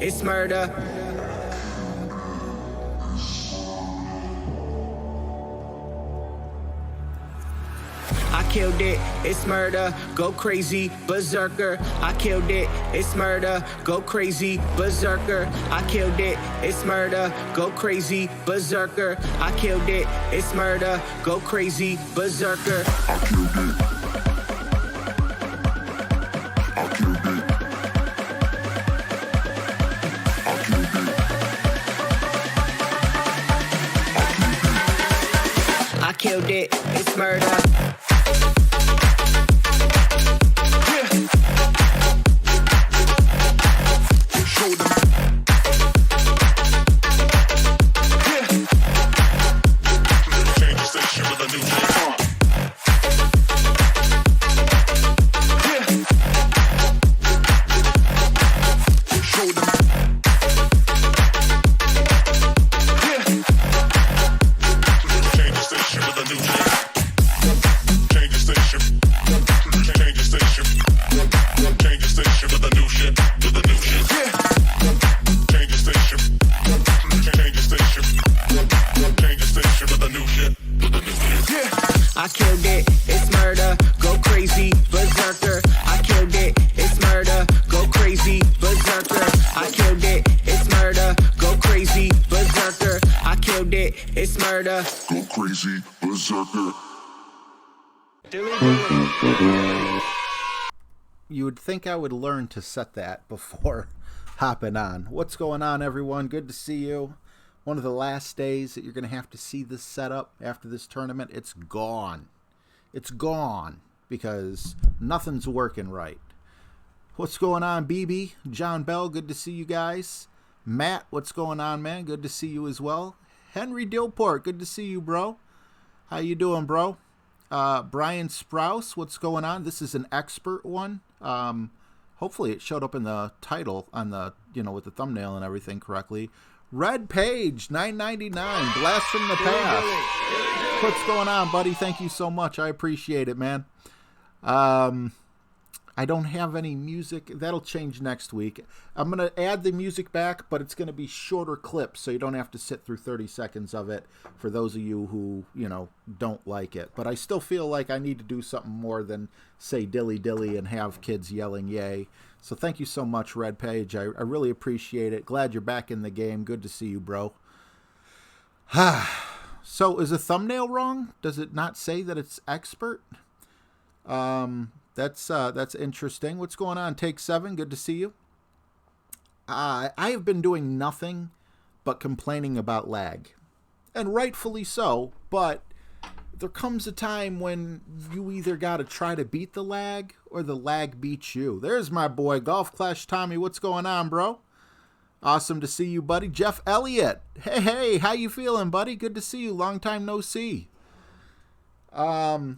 it's murder. I killed it, it's murder, go crazy, berserker. I killed it, it's murder, go crazy, berserker. I killed it, it's murder, go crazy, berserker. I killed it, it's murder, go crazy, berserker. I killed it. I killed it. I killed it. I killed it, it's murder. I killed it, it's murder, go crazy, berserker. I killed it, it's murder, go crazy, berserker. I killed it, it's murder, go crazy, berserker. I killed it, it's murder. Go crazy, berserker. You would think I would learn to set that before hopping on. What's going on, everyone? Good to see you. One of the last days that you're going to have to see this setup after this tournament. It's gone. It's gone because nothing's working right. What's going on, BB? John Bell, good to see you guys. Matt, what's going on, man? Good to see you as well. Henry Dillport, good to see you, bro. How you doing, bro? Brian Sprouse, what's going on? This is an expert one. Hopefully it showed up in the title on the, with the thumbnail and everything correctly. Red Page, $9.99, Blast from the Past. What's going on, buddy? Thank you so much. I appreciate it, man. I don't have any music. That'll change next week. I'm going to add the music back, but it's going to be shorter clips, so you don't have to sit through 30 seconds of it for those of you who, don't like it. But I still feel like I need to do something more than say dilly dilly and have kids yelling yay. So thank you so much, Red Page. I really appreciate it. Glad you're back in the game. Good to see you, bro. So is the thumbnail wrong? Does it not say that it's expert? That's interesting. What's going on? Take 7. Good to see you. I have been doing nothing but complaining about lag. And rightfully so, but there comes a time when you either got to try to beat the lag or the lag beats you. There's my boy, Golf Clash Tommy. What's going on, bro? Awesome to see you, buddy. Jeff Elliott. Hey, how you feeling, buddy? Good to see you. Long time no see. But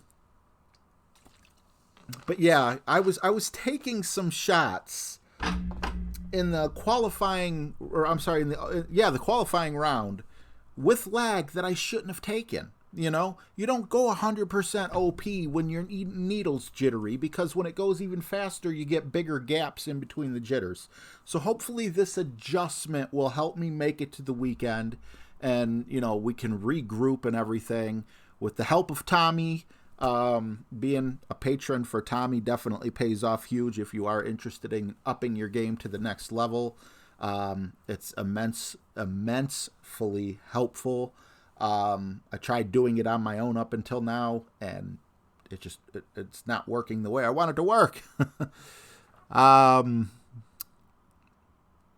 yeah, I was taking some shots in the qualifying, the qualifying round with lag that I shouldn't have taken. You don't go 100% OP when your needle's jittery, because when it goes even faster, you get bigger gaps in between the jitters. So hopefully this adjustment will help me make it to the weekend, and, we can regroup and everything. With the help of Tommy, being a patron for Tommy definitely pays off huge if you are interested in upping your game to the next level. It's immensely helpful. I tried doing it on my own up until now, and it's not working the way I want it to work.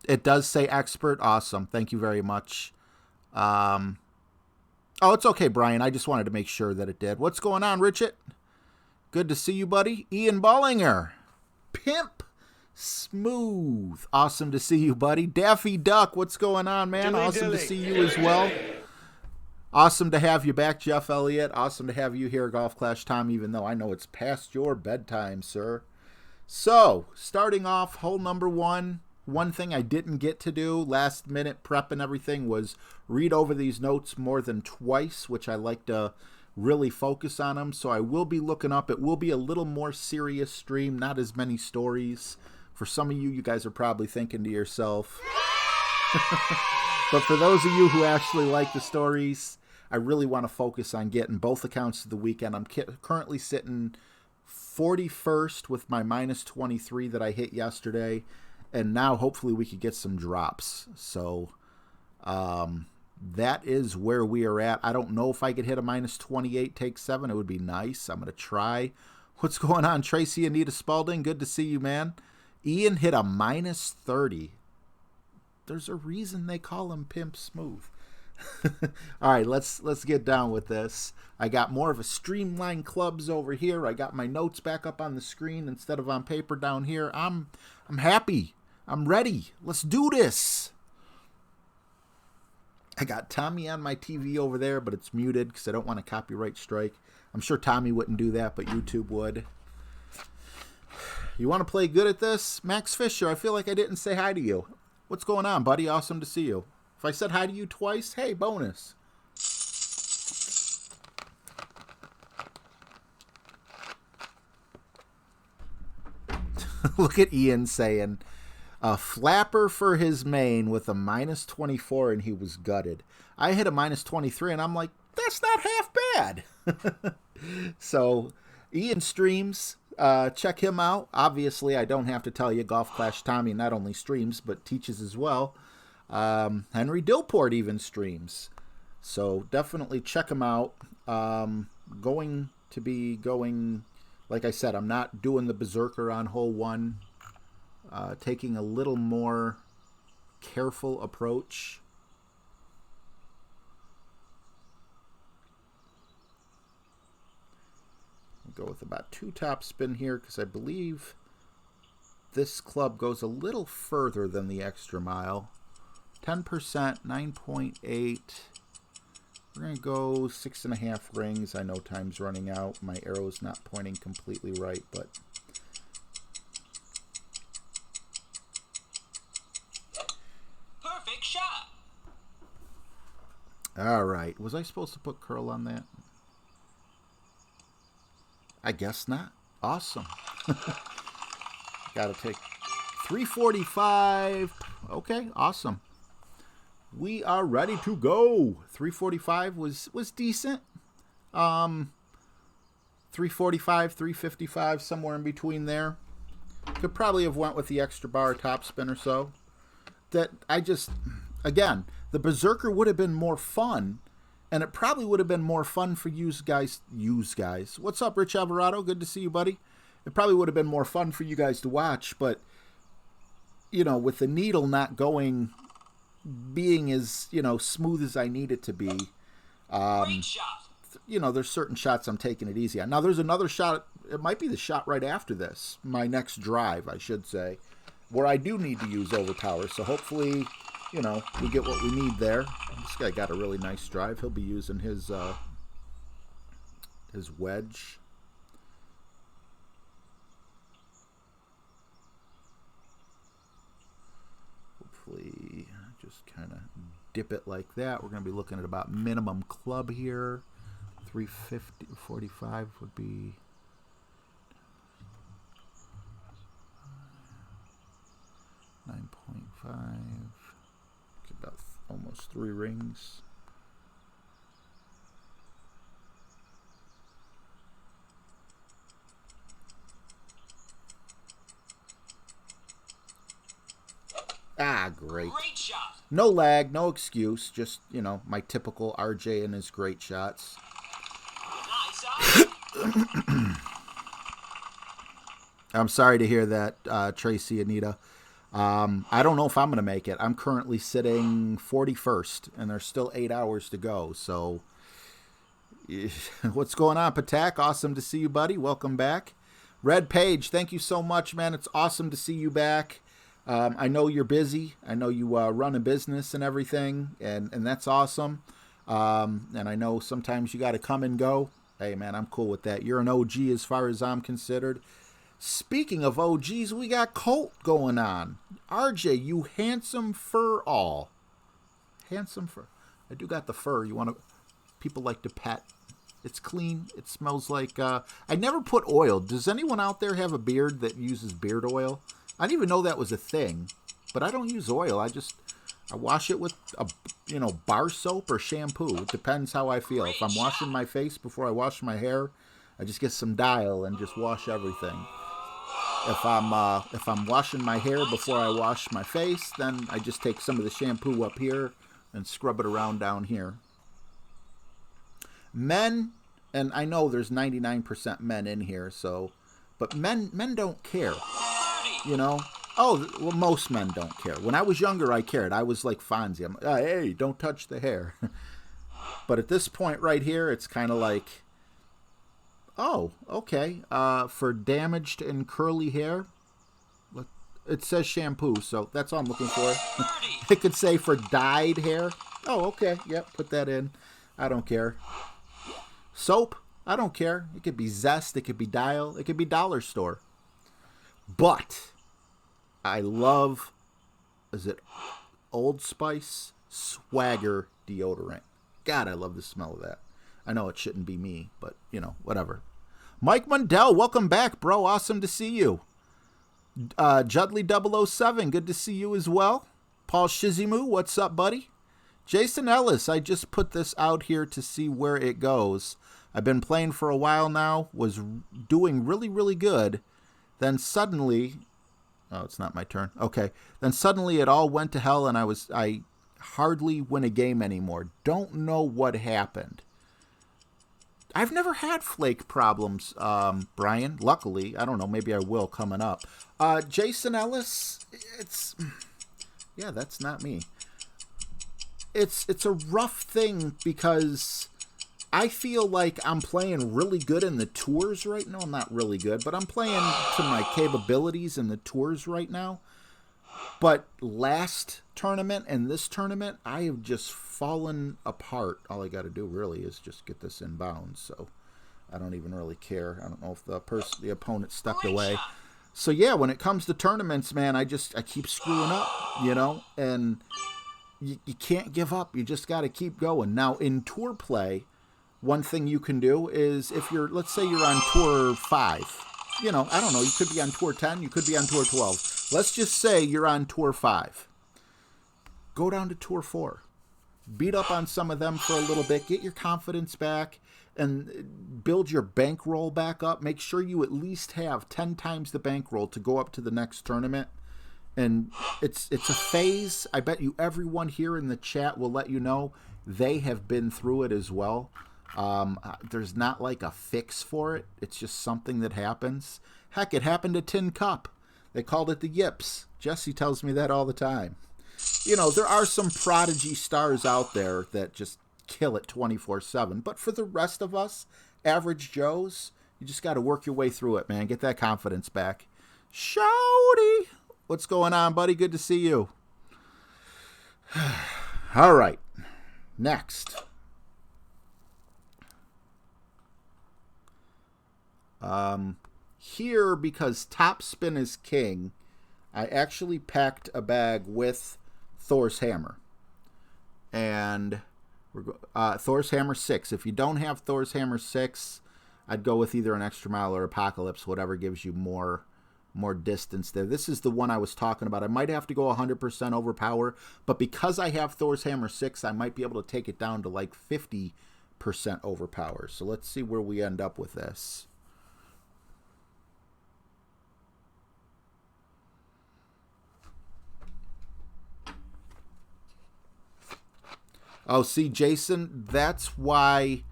It does say expert. Awesome. Thank you very much. Oh, it's okay, Brian. I just wanted to make sure that it did. What's going on, Richard? Good to see you, buddy. Ian Ballinger. Pimp Smooth. Awesome to see you, buddy. Daffy Duck. What's going on, man? Awesome to see you as well. Awesome to have you back, Jeff Elliott. Awesome to have you here, Golf Clash Tom, even though I know it's past your bedtime, sir. So, starting off, hole number 1. One thing I didn't get to do, last minute prep and everything, was read over these notes more than twice, which I like to really focus on them. So I will be looking up. It will be a little more serious stream, not as many stories. For some of you, you guys are probably thinking to yourself. But for those of you who actually like the stories, I really want to focus on getting both accounts of the weekend. I'm currently sitting 41st with my minus 23 that I hit yesterday. And now hopefully we could get some drops. So that is where we are at. I don't know if I could hit a minus 28, take 7. It would be nice. I'm going to try. What's going on, Tracy Anita Spalding? Good to see you, man. Ian hit a minus 30. There's a reason they call him Pimp Smooth. All right, let's get down with this. I got more of a streamlined clubs over here. I got my notes back up on the screen instead of on paper down here. I'm happy. I'm ready. Let's do this. I got Tommy on my TV over there, but it's muted because I don't want a copyright strike. I'm sure Tommy wouldn't do that, but YouTube would. You want to play good at this? Max Fisher, I feel like I didn't say hi to you. What's going on, buddy? Awesome to see you. If I said hi to you twice, hey, bonus. Look at Ian saying, a flapper for his main with a minus 24, and he was gutted. I hit a minus 23, and I'm like, that's not half bad. So, Ian streams. Check him out. Obviously, I don't have to tell you, Golf Clash Tommy not only streams, but teaches as well. Henry Dillport even streams. So, definitely check him out. Going to be going, like I said, I'm not doing the Berserker on hole 1. Taking a little more careful approach. I'll go with about 2 top spin here because I believe this club goes a little further than the extra mile. 10%, 9.8. We're going to go 6.5 rings. I know time's running out. My arrow's not pointing completely right, but... Perfect shot. All right. Was I supposed to put curl on that? I guess not. Awesome. Got to take 345. Okay, awesome. We are ready to go. 345 was decent. 345, 355, somewhere in between there. Could probably have went with the extra bar top spin or so. That I just, again, the Berserker would have been more fun, and it probably would have been more fun for you guys. What's up, Rich Alvarado? Good to see you, buddy. It probably would have been more fun for you guys to watch, but, you know, with the needle not being as, you know, smooth as I need it to be, Great shot. you know, there's certain shots I'm taking it easy on. Now, there's another shot. It might be the shot right after this. My next drive, I should say, where I do need to use overpower. So hopefully, you know, we get what we need there. This guy got a really nice drive. He'll be using his wedge. Hopefully, just kind of dip it like that. We're going to be looking at about minimum club here. 350, 45 would be... about almost 3 rings. Ah, great. Great shot. No lag, no excuse. Just, you know, my typical RJ and his great shots. Nice eye. I'm sorry to hear that, Tracy Anita. I don't know if I'm going to make it. I'm currently sitting 41st, and there's still 8 hours to go. So, what's going on, Patak? Awesome to see you, buddy. Welcome back. Red Page, thank you so much, man. It's awesome to see you back. I know you're busy. I know you run a business and everything, and that's awesome. And I know sometimes you got to come and go. Hey, man, I'm cool with that. You're an OG as far as I'm considered. Speaking of OGs, we got Colt going on. RJ, you handsome fur all. Handsome fur. I do got the fur. You want to... People like to pet. It's clean. It smells like... I never put oil. Does anyone out there have a beard that uses beard oil? I didn't even know that was a thing, but I don't use oil. I wash it with bar soap or shampoo. It depends how I feel. If I'm washing my face before I wash my hair, I just get some Dial and just wash everything. If I'm washing my hair before I wash my face, then I just take some of the shampoo up here and scrub it around down here. Men, and I know there's 99% men in here, but men don't care, you know. Oh, well, most men don't care. When I was younger, I cared. I was like Fonzie. I'm like, hey, don't touch the hair. But at this point right here, it's kind of like, oh, okay. For damaged and curly hair, it says shampoo, so that's all I'm looking for. It could say for dyed hair. Oh, okay. Yep, put that in. I don't care. Soap, I don't care. It could be Zest. It could be Dial. It could be Dollar Store. But I love, is it Old Spice Swagger deodorant? God, I love the smell of that. I know it shouldn't be me, but, whatever. Mike Mundell, welcome back, bro. Awesome to see you. Judley007, good to see you as well. Paul Shizimu, what's up, buddy? Jason Ellis, I just put this out here to see where it goes. I've been playing for a while now, was doing really, really good. Then suddenly, oh, it's not my turn. Okay. Then suddenly it all went to hell and I hardly win a game anymore. Don't know what happened. I've never had flake problems, Brian. Luckily, I don't know. Maybe I will coming up. Jason Ellis, that's not me. It's a rough thing because I feel like I'm playing really good in the tours right now. I'm not really good, but I'm playing to my capabilities in the tours right now. But last tournament and this tournament, I have just fallen apart. All I got to do really is just get this in bounds. So I don't even really care. I don't know if the opponent stepped away. So yeah, when it comes to tournaments, man, I keep screwing up, and you can't give up. You just got to keep going. Now in tour play, one thing you can do is if let's say you're on tour 5, I don't know, you could be on tour 10, you could be on tour 12. Let's just say you're on tour 5. Go down to tour 4. Beat up on some of them for a little bit, get your confidence back, and build your bankroll back up. Make sure you at least have 10 times the bankroll to go up to the next tournament. And it's a phase. I bet you everyone here in the chat will let you know they have been through it as well. There's not like a fix for it. It's just something that happens. Heck, it happened to Tin Cup. They called it the yips. Jesse tells me that all the time. There are some prodigy stars out there that just kill it 24/7. But for the rest of us, average Joes, you just got to work your way through it, man. Get that confidence back. Shouty! What's going on, buddy? Good to see you. All right. Next. Here, because Top Spin is king, I actually packed a bag with Thor's Hammer. And Thor's Hammer 6. If you don't have Thor's Hammer 6, I'd go with either an Extra Mile or Apocalypse, whatever gives you more distance there. This is the one I was talking about. I might have to go 100% overpower, but because I have Thor's Hammer 6, I might be able to take it down to like 50% overpower. So let's see where we end up with this. Oh, see, Jason, that's why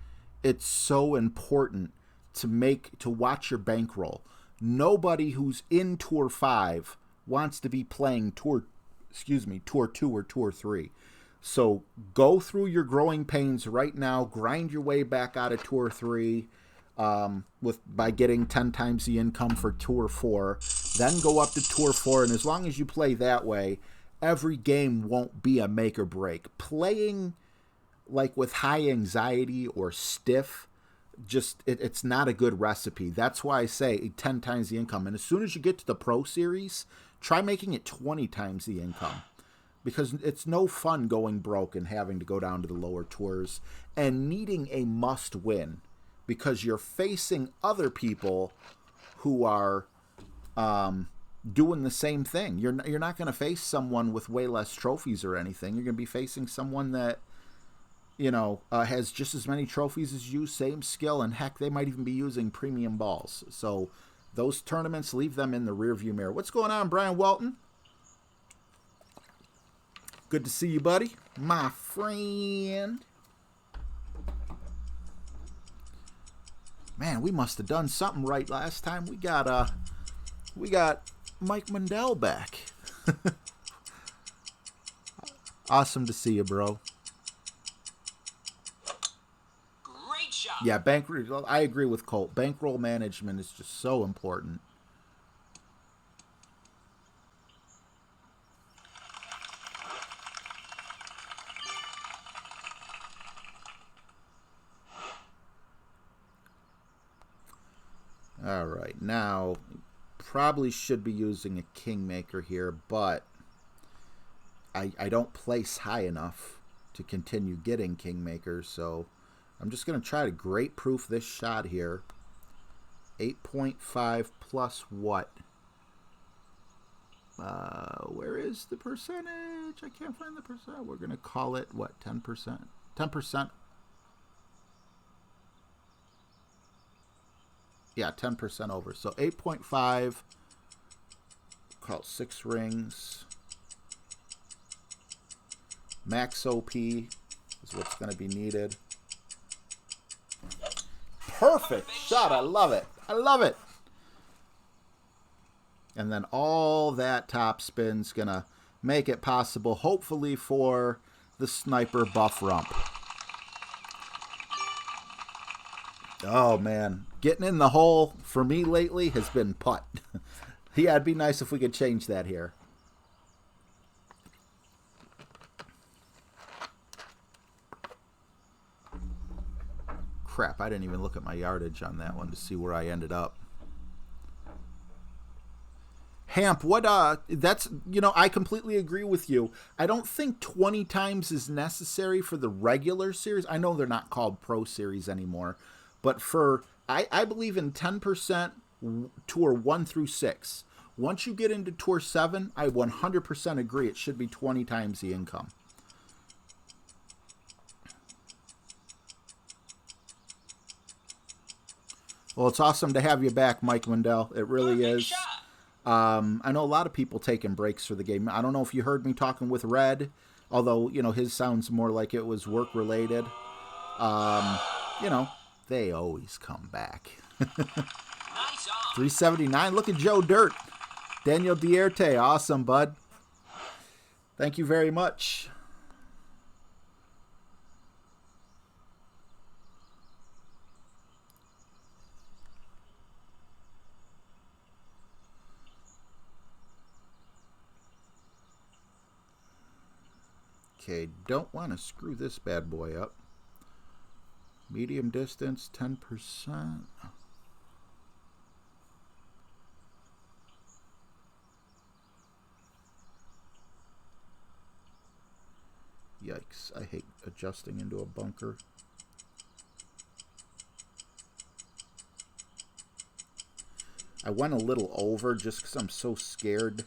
it's so important to watch your bankroll. Nobody who's in Tour 5 wants to be playing Tour 2 or Tour 3. So go through your growing pains right now. Grind your way back out of Tour 3 by getting 10 times the income for Tour 4. Then go up to Tour 4, and as long as you play that way, every game won't be a make or break. Playing like with high anxiety or stiff, it's not a good recipe. That's why I say 10 times the income. And as soon as you get to the Pro Series, try making it 20 times the income. Because it's no fun going broke and having to go down to the lower tours and needing a must win. Because you're facing other people who are doing the same thing. You're not going to face someone with way less trophies or anything. You're going to be facing someone that, has just as many trophies as you, same skill, and heck, they might even be using premium balls. So those tournaments, leave them in the rearview mirror. What's going on, Brian Walton? Good to see you, buddy. My friend. Man, we must have done something right last time. We got Mike Mundell back. Awesome to see you, bro. Great shot. Yeah, I agree with Colt. Bankroll management is just so important. All right, now probably should be using a kingmaker here, but I don't place high enough to continue getting kingmakers, so I'm just going to try to great proof this shot here. 8.5 plus what? Where is the percentage? I can't find the percent. We're going to call it, what, 10%? 10%. Yeah, 10% over. So 8.5, call it 6 rings. Max OP is what's going to be needed. Perfect shot. I love it. I love it. And then all that top spin's going to make it possible, hopefully, for the sniper buff rump. Oh, man. Getting in the hole for me lately has been putt. Yeah, it'd be nice if we could change that here. Crap, I didn't even look at my yardage on that one to see where I ended up. Hamp, that's, I completely agree with you. I don't think 20 times is necessary for the regular series. I know they're not called Pro Series anymore. But I believe in 10% Tour 1 through 6. Once you get into Tour 7, I 100% agree it should be 20 times the income. Well, it's awesome to have you back, Mike Mundell. It really is. I know a lot of people taking breaks for the game. I don't know if you heard me talking with Red, although, his sounds more like it was work-related. They always come back. 379. Look at Joe Dirt. Daniel Dierte. Awesome, bud. Thank you very much. Okay, don't want to screw this bad boy up. Medium distance, 10%. Yikes, I hate adjusting into a bunker. I went a little over just because I'm so scared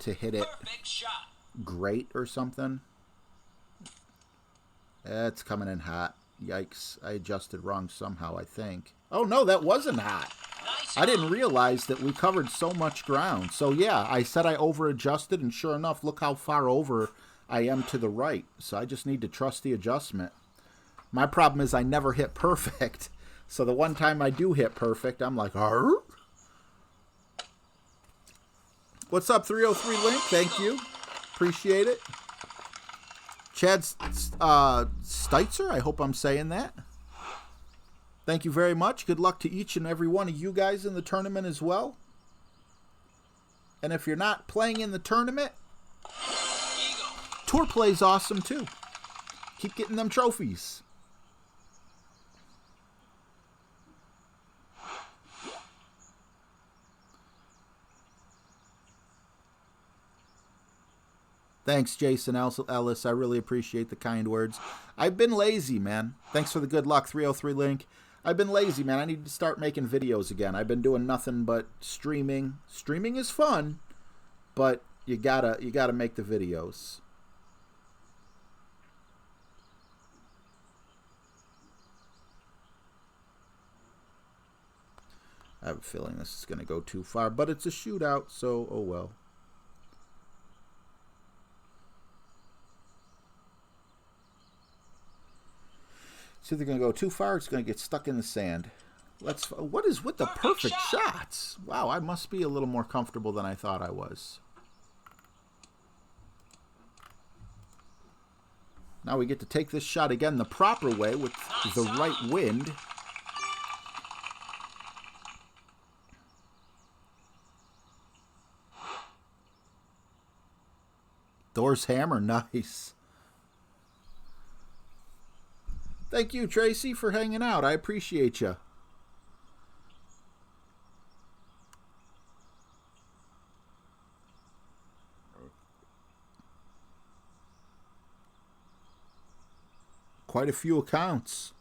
to hit it great or something. It's coming in hot. Yikes. I adjusted wrong somehow, I think. Oh, no, that wasn't hot. I didn't realize that we covered so much ground. So, yeah, I said I over-adjusted, and sure enough, look how far over I am to the right. So I just need to trust the adjustment. My problem is I never hit perfect. So the one time I do hit perfect, I'm like, arr? What's up, 303 Link? Thank you. Appreciate it. Chad Steitzer, I hope I'm saying that. Thank you very much. Good luck to each and every one of you guys in the tournament as well. And if you're not playing in the tournament, tour play's awesome too. Keep getting them trophies. Thanks, Jason Ellis. I really appreciate the kind words. I've been lazy, man. Thanks for the good luck, 303 Link. I've been lazy, man. I need to start making videos again. I've been doing nothing but streaming. Streaming is fun, but you gotta make the videos. I have a feeling this is going to go too far, but it's a shootout, so oh well. It's either going to go too far or it's going to get stuck in the sand. What is with the perfect shots? Wow, I must be a little more comfortable than I thought I was. Now we get to take this shot again the proper way with the right wind. Thor's hammer, nice. Thank you, Tracy, for hanging out. I appreciate you. Quite a few accounts.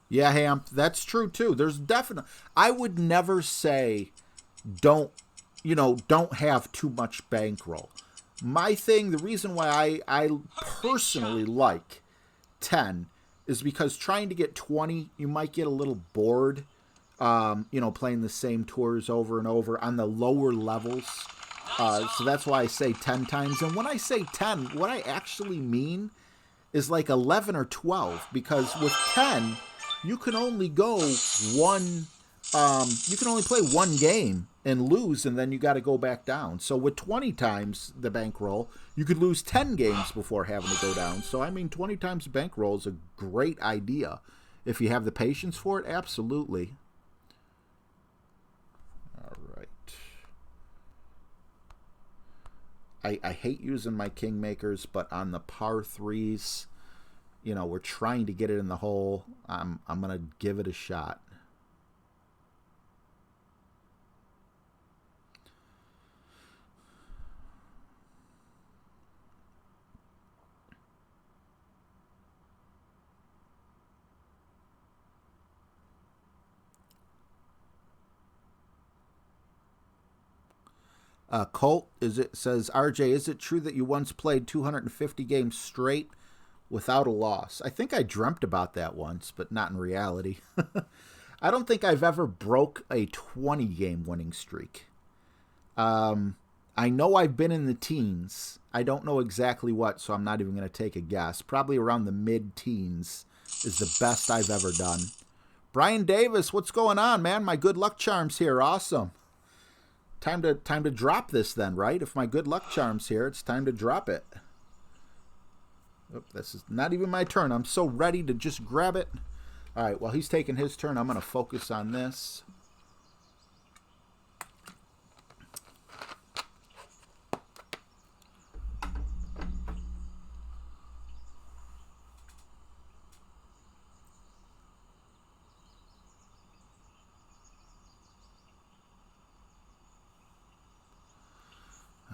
Yeah, Hamp, that's true too. There's definitely, I would never say don't have too much bankroll. My thing, the reason why I personally like 10 is because trying to get 20, you might get a little bored, playing the same tours over and over on the lower levels. So that's why I say 10 times. And when I say 10, what I actually mean is like 11 or 12, because with 10, you can only go one, you can only play one game and lose, and then you got to go back down. So with 20 times the bankroll, you could lose 10 games before having to go down. So, I mean, 20 times the bankroll is a great idea. If you have the patience for it, absolutely. All right. I hate using my kingmakers, but on the par threes, we're trying to get it in the hole. I'm going to give it a shot. Colt says, RJ, is it true that you once played 250 games straight without a loss? I think I dreamt about that once, but not in reality. I don't think I've ever broke a 20-game winning streak. I know I've been in the teens. I don't know exactly what, so I'm not even going to take a guess. Probably around the mid-teens is the best I've ever done. Brian Davis, what's going on, man? My good luck charm's here. Awesome. Time to drop this then, right? If my good luck charm's here, it's time to drop it. Oh, this is not even my turn. I'm so ready to just grab it. All right, while he's taking his turn, I'm going to focus on this.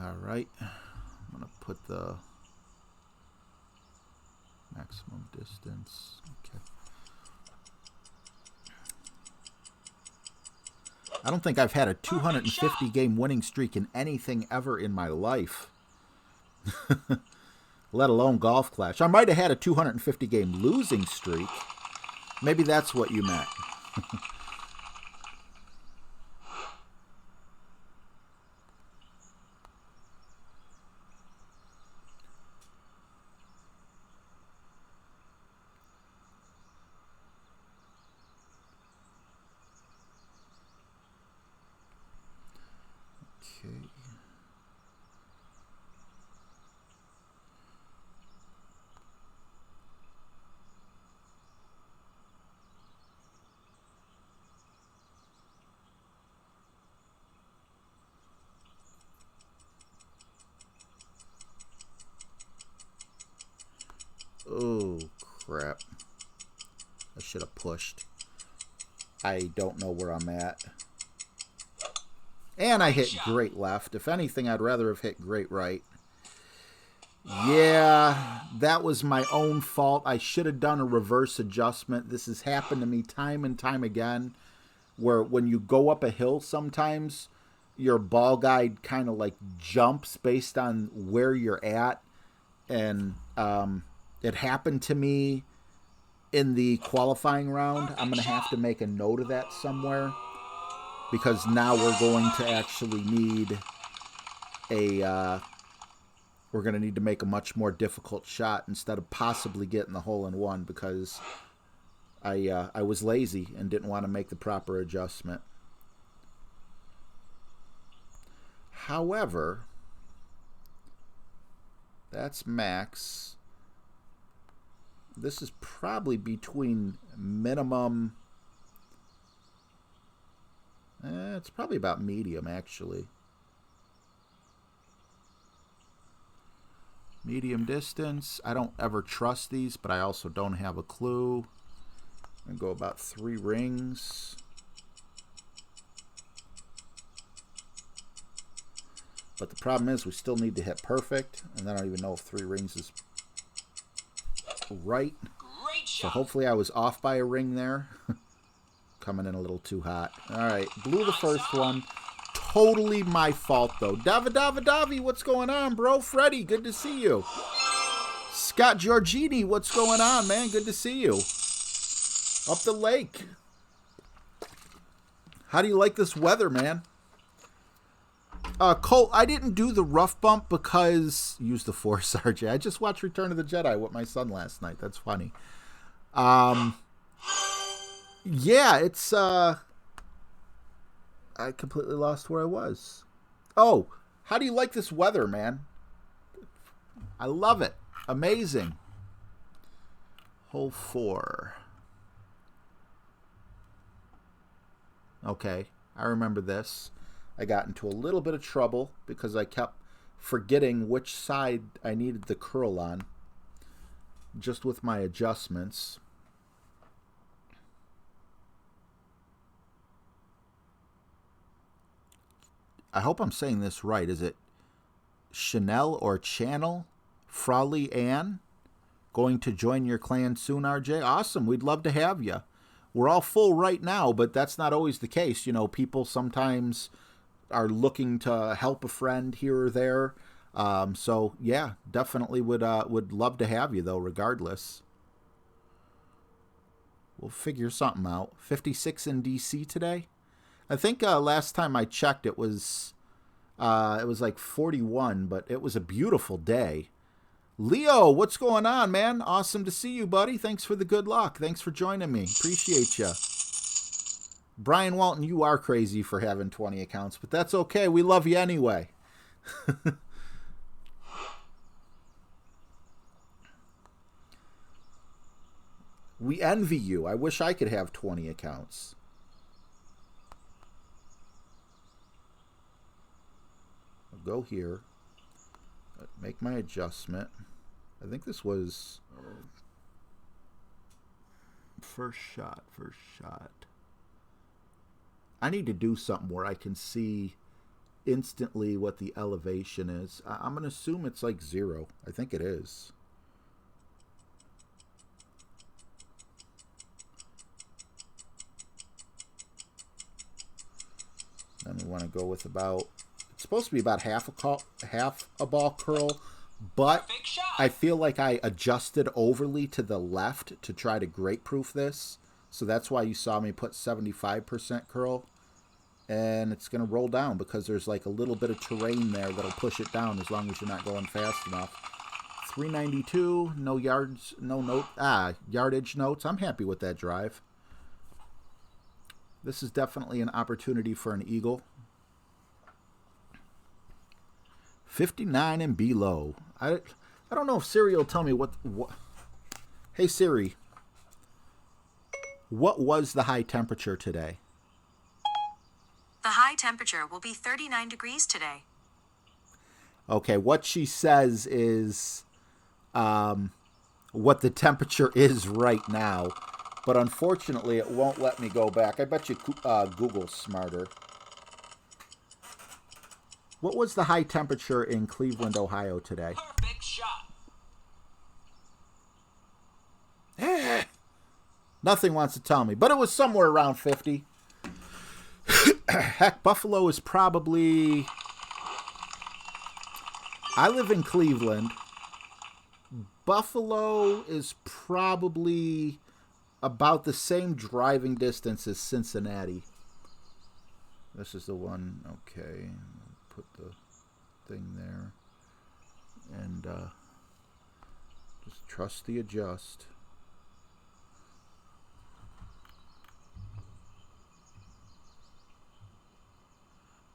All right, I'm going to put the maximum distance. Okay. I don't think I've had a 250 game winning streak in anything ever in my life. Let alone Golf Clash. I might have had a 250 game losing streak. Maybe that's what you meant. Oh, crap. I should have pushed. I don't know where I'm at. And I hit great left. If anything, I'd rather have hit great right. Yeah, that was my own fault. I should have done a reverse adjustment. This has happened to me time and time again, where when you go up a hill sometimes, your ball guide kind of like jumps based on where you're at. And it happened to me in the qualifying round. I'm going to have to make a note of that somewhere, because now we're going to actually need we're going to need to make a much more difficult shot instead of possibly getting the hole-in-one, because I was lazy and didn't want to make the proper adjustment. However, that's max. This is probably between minimum. It's probably about medium, actually. Medium distance. I don't ever trust these, but I also don't have a clue. I'm going to go about 3 rings. But the problem is we still need to hit perfect, and I don't even know if 3 rings is right. So hopefully I was off by a ring there. Coming in a little too hot. All right, blew the first one. Totally my fault, though. Davi, what's going on, bro? Freddie, good to see you. Scott Giorgini, what's going on, man? Good to see you. Up the lake. How do you like this weather, man? Colt, I didn't do the rough bump because... Use the Force, RJ. I just watched Return of the Jedi with my son last night. That's funny. Yeah, it's... I completely lost where I was. Oh, how do you like this weather, man? I love it. Amazing. Hole 4. Okay, I remember this. I got into a little bit of trouble because I kept forgetting which side I needed the curl on, just with my adjustments. I hope I'm saying this right. Is it Chanel or Channel? Frawley Ann? Going to join your clan soon, RJ? Awesome. We'd love to have you. We're all full right now, but that's not always the case. You know, people sometimes are looking to help a friend here or there. So, yeah, definitely would love to have you, though, regardless. We'll figure something out. 56 in D.C. today? I think last time I checked it was like 41, but it was a beautiful day. Leo, what's going on, man? Awesome to see you, buddy. Thanks for the good luck. Thanks for joining me. Appreciate you. Brian Walton, you are crazy for having 20 accounts, but that's okay. We love you anyway. We envy you. I wish I could have 20 accounts. Go here, make my adjustment. I think this was first shot. I need to do something where I can see instantly what the elevation is. I'm going to assume it's like 0. I think it is. Then we want to go with about... It's supposed to be about half a ball curl, but I feel like I adjusted overly to the left to try to grate proof this. So that's why you saw me put 75% curl. And it's going to roll down because there's like a little bit of terrain there that'll push it down as long as you're not going fast enough. 392, no yards, yardage notes. I'm happy with that drive. This is definitely an opportunity for an eagle. 59 and below. I don't know if Siri will tell me what. Hey Siri, what was the high temperature today? The high temperature will be 39 degrees today. Okay, what she says is what the temperature is right now, but unfortunately it won't let me go back. I bet you Google's smarter. What was the high temperature in Cleveland, Ohio today? Perfect shot. Nothing wants to tell me, but it was somewhere around 50. Heck, Buffalo is probably... I live in Cleveland. Buffalo is probably about the same driving distance as Cincinnati. This is the one. Okay. Put the thing there. And just trust the adjust.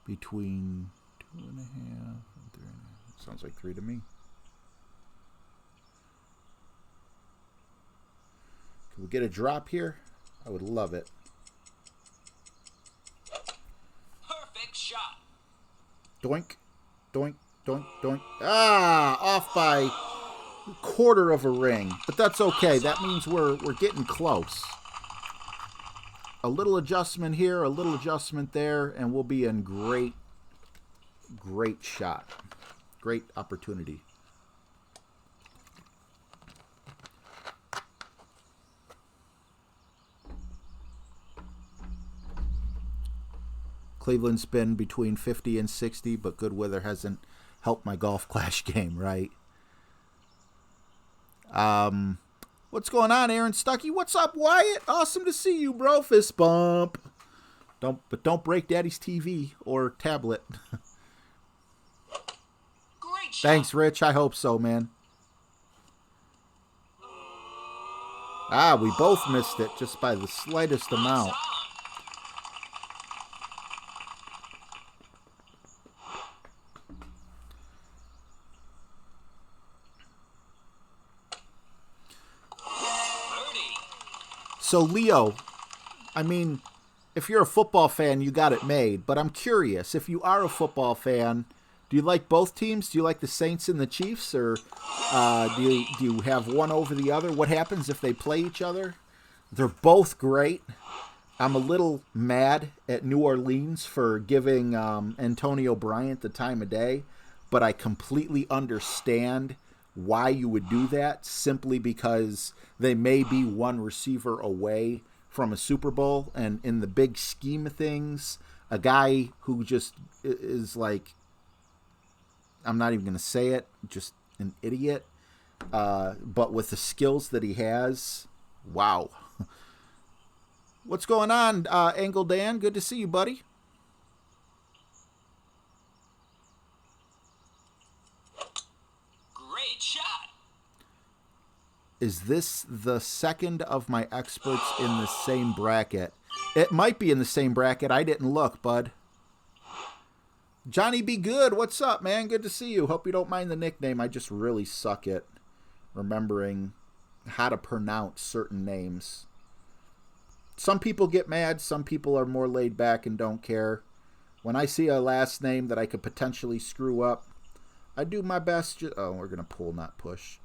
Between 2.5 and 3.5. Sounds like 3 to me. Can we get a drop here? I would love it. Perfect shot. Doink, doink, doink, doink. Ah, off by a quarter of a ring. But that's okay. That means we're getting close. A little adjustment here, a little adjustment there, and we'll be in great shot. Great opportunity. Cleveland's been between 50 and 60, but good weather hasn't helped my golf clash game, right? What's going on, Aaron Stuckey? What's up, Wyatt? Awesome to see you, bro. Fist bump. Don't break Daddy's TV or tablet. Great shot. Thanks, Rich. I hope so, man. Ah, we both missed it just by the slightest amount. So, Leo, I mean, if you're a football fan, you got it made. But I'm curious, if you are a football fan, do you like both teams? Do you like the Saints and the Chiefs? Or do you have one over the other? What happens if they play each other? They're both great. I'm a little mad at New Orleans for giving Antonio Bryant the time of day. But I completely understand why you would do that, simply because they may be one receiver away from a Super Bowl, and in the big scheme of things, a guy who just is like, I'm not even going to say it, just an idiot, but with the skills that he has, wow. What's going on, Angle Dan? Good to see you, buddy. Shot. Is this the second of my experts in the same bracket? It might be in the same bracket. I didn't look, bud. Johnny Be Good, what's up, man? Good to see you. Hope you don't mind the nickname. I just really suck at remembering how to pronounce certain names. Some people get mad. Some people are more laid back and don't care. When I see a last name that I could potentially screw up, I do my best. Oh, we're going to pull, not push.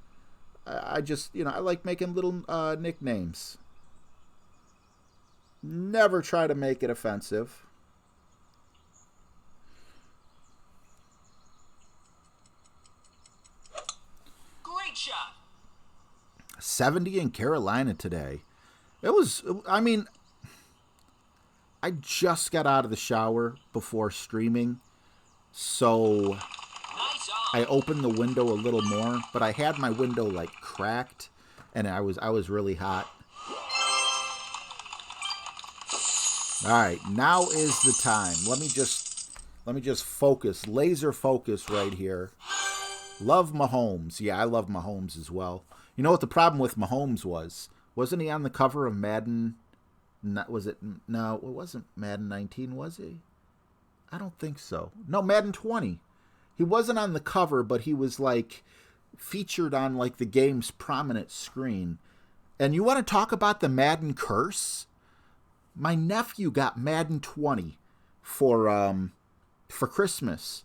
I just, I like making little nicknames. Never try to make it offensive. Great shot. 70 in Carolina today. It was, I just got out of the shower before streaming, so I opened the window a little more, but I had my window like cracked, and I was really hot. All right, now is the time. Let me just focus, laser focus right here. Love Mahomes. Yeah, I love Mahomes as well. You know what the problem with Mahomes was? Wasn't he on the cover of Madden? Was it? No, it wasn't Madden 19, was he? I don't think so. No, Madden 20. He wasn't on the cover, but he was like featured on like the game's prominent screen. And you want to talk about the Madden curse? My nephew got Madden 20 for Christmas.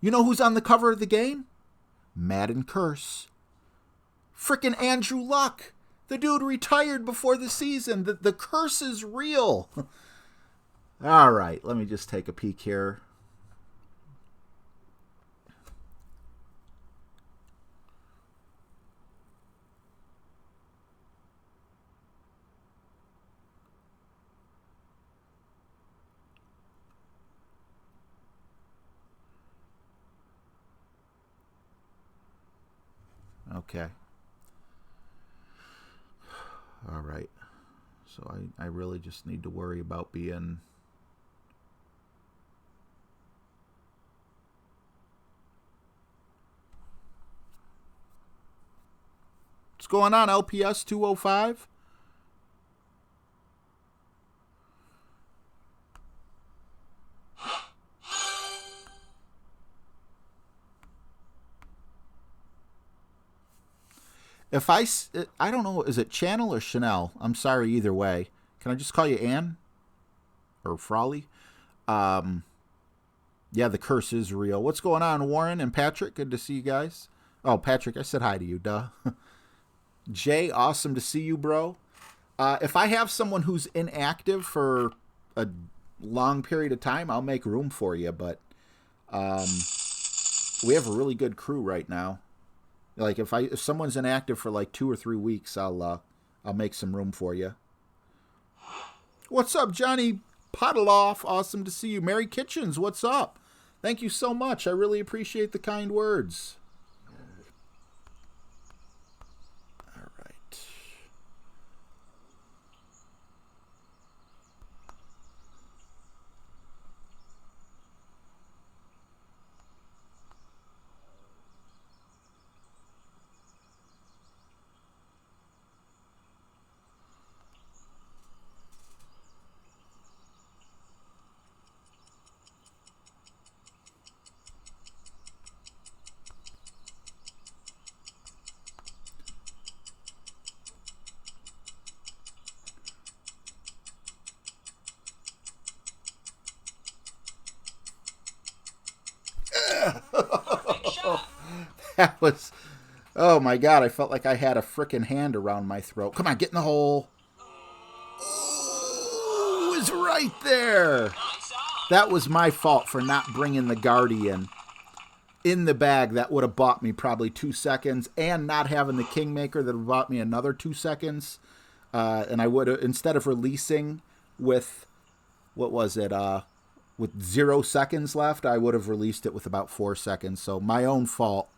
You know who's on the cover of the game? Madden curse. Frickin' Andrew Luck. The dude retired before the season. The curse is real. All right, let me just take a peek here. Okay. All right. So I really just need to worry about being... What's going on, LPS 205? If I don't know, is it Channel or Chanel? I'm sorry either way. Can I just call you Ann? Or Frawley? Yeah, the curse is real. What's going on, Warren and Patrick? Good to see you guys. Oh, Patrick, I said hi to you, duh. Jay, awesome to see you, bro. If I have someone who's inactive for a long period of time, I'll make room for you, but we have a really good crew right now. Like if someone's inactive for like 2 or 3 weeks, I'll make some room for you. What's up, Johnny Pottleoff? Awesome to see you. Mary Kitchens, what's up? Thank you so much. I really appreciate the kind words. All right. Perfect shot. That was... Oh, my God. I felt like I had a frickin' hand around my throat. Come on, get in the hole. Oh, it was right there. Nice on. That was my fault for not bringing the Guardian in the bag. That would have bought me probably 2 seconds. And not having the Kingmaker, that would have bought me another 2 seconds. And I would have, instead of releasing with, what was it, with 0 seconds left, I would have released it with about 4 seconds. So my own fault.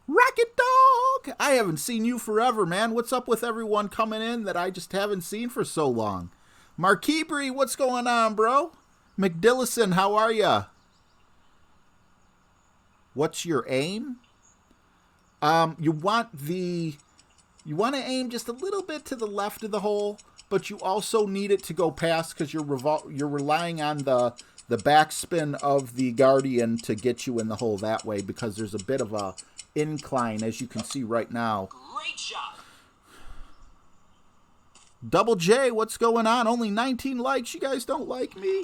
Rocket Dog! I haven't seen you forever, man. What's up with everyone coming in that I just haven't seen for so long? Marquibri, what's going on, bro? McDillison, how are ya? What's your aim? You want to aim just a little bit to the left of the hole, but you also need it to go past because you're relying on the backspin of the Guardian to get you in the hole that way, because there's a bit of a incline, as you can see right now. Great shot. Double J, what's going on? Only 19 likes. You guys don't like me.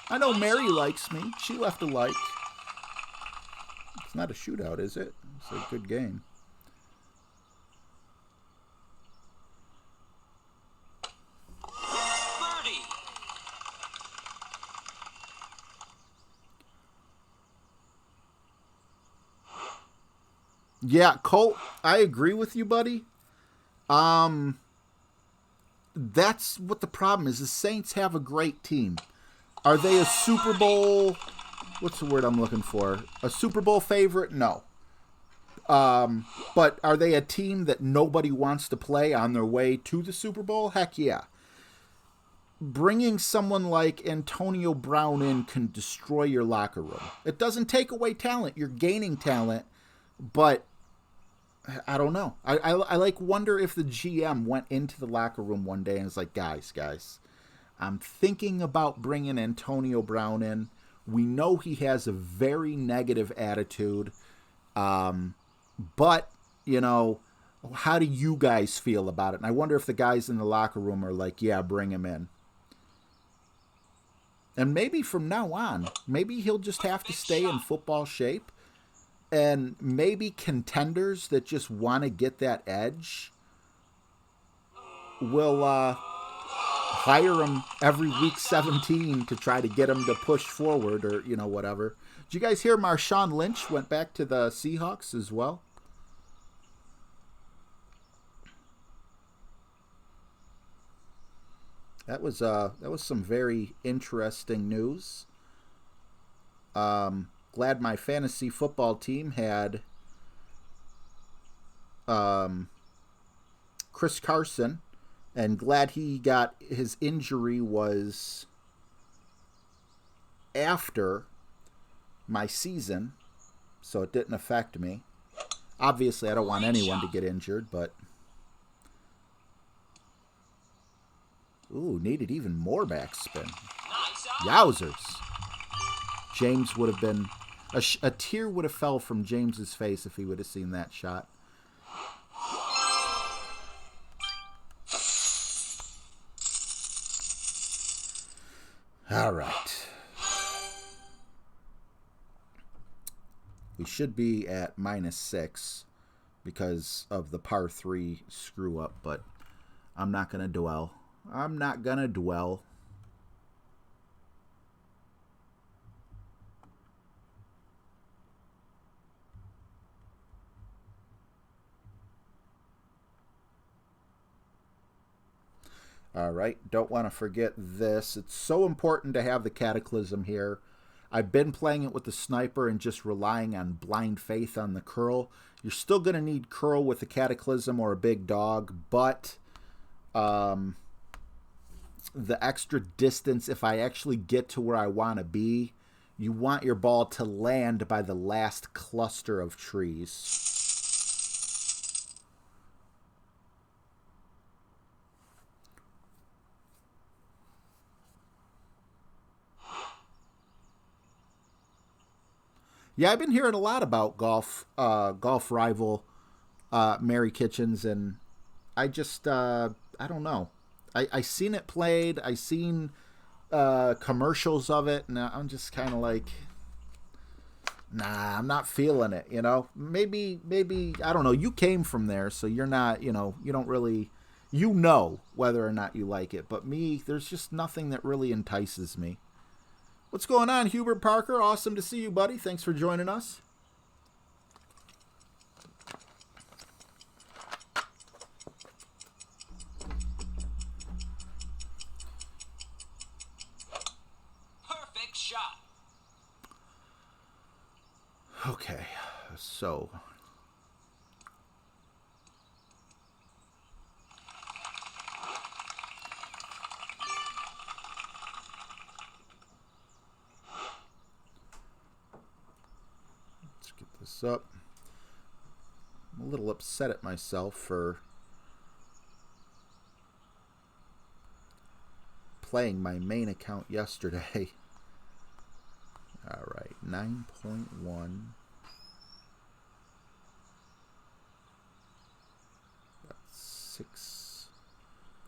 I know Mary likes me. She left a like. It's not a shootout, is it? It's a good game. Birdie. Yeah, Colt, I agree with you, buddy. That's what the problem is. The Saints have a great team. Are they a Super Bowl... What's the word I'm looking for? A Super Bowl favorite? No. But are they a team that nobody wants to play on their way to the Super Bowl? Heck yeah. Bringing someone like Antonio Brown in can destroy your locker room. It doesn't take away talent. You're gaining talent, but I don't know. I like wonder if the GM went into the locker room one day and was like, guys, I'm thinking about bringing Antonio Brown in. We know he has a very negative attitude, but, you know, how do you guys feel about it? And I wonder if the guys in the locker room are like, yeah, bring him in. And maybe from now on, maybe he'll just have to stay in football shape. And maybe contenders that just want to get that edge will hire him every week 17 to try to get him to push forward, or, you know, whatever. Did you guys hear Marshawn Lynch went back to the Seahawks as well? That was some very interesting news. Glad my fantasy football team had Chris Carson, and glad he got his injury was after my season, so it didn't affect me. Obviously, I don't want anyone to get injured, but... Ooh, needed even more backspin. Yowzers. James would have been... A tear would have fell from James's face if he would have seen that shot. All right. We should be at -6 because of the par 3 screw up, but I'm not going to dwell. I'm not going to dwell. All right, don't want to forget this. It's so important to have the Cataclysm here. I've been playing it with the sniper and just relying on blind faith on the curl. You're still going to need curl with the Cataclysm or a big dog, but the extra distance, if I actually get to where I want to be, you want your ball to land by the last cluster of trees. Yeah, I've been hearing a lot about golf rival Mary Kitchens, and I just, I don't know. I seen it played, I seen commercials of it, and I'm just kind of like, nah, I'm not feeling it, you know? Maybe, I don't know, you came from there, so you're not, you know, you don't really, you know whether or not you like it, but me, there's just nothing that really entices me. What's going on, Hubert Parker? Awesome to see you, buddy. Thanks for joining us. Perfect shot. Okay, so... up. I'm a little upset at myself for playing my main account yesterday. All right, 9.1. Got 6,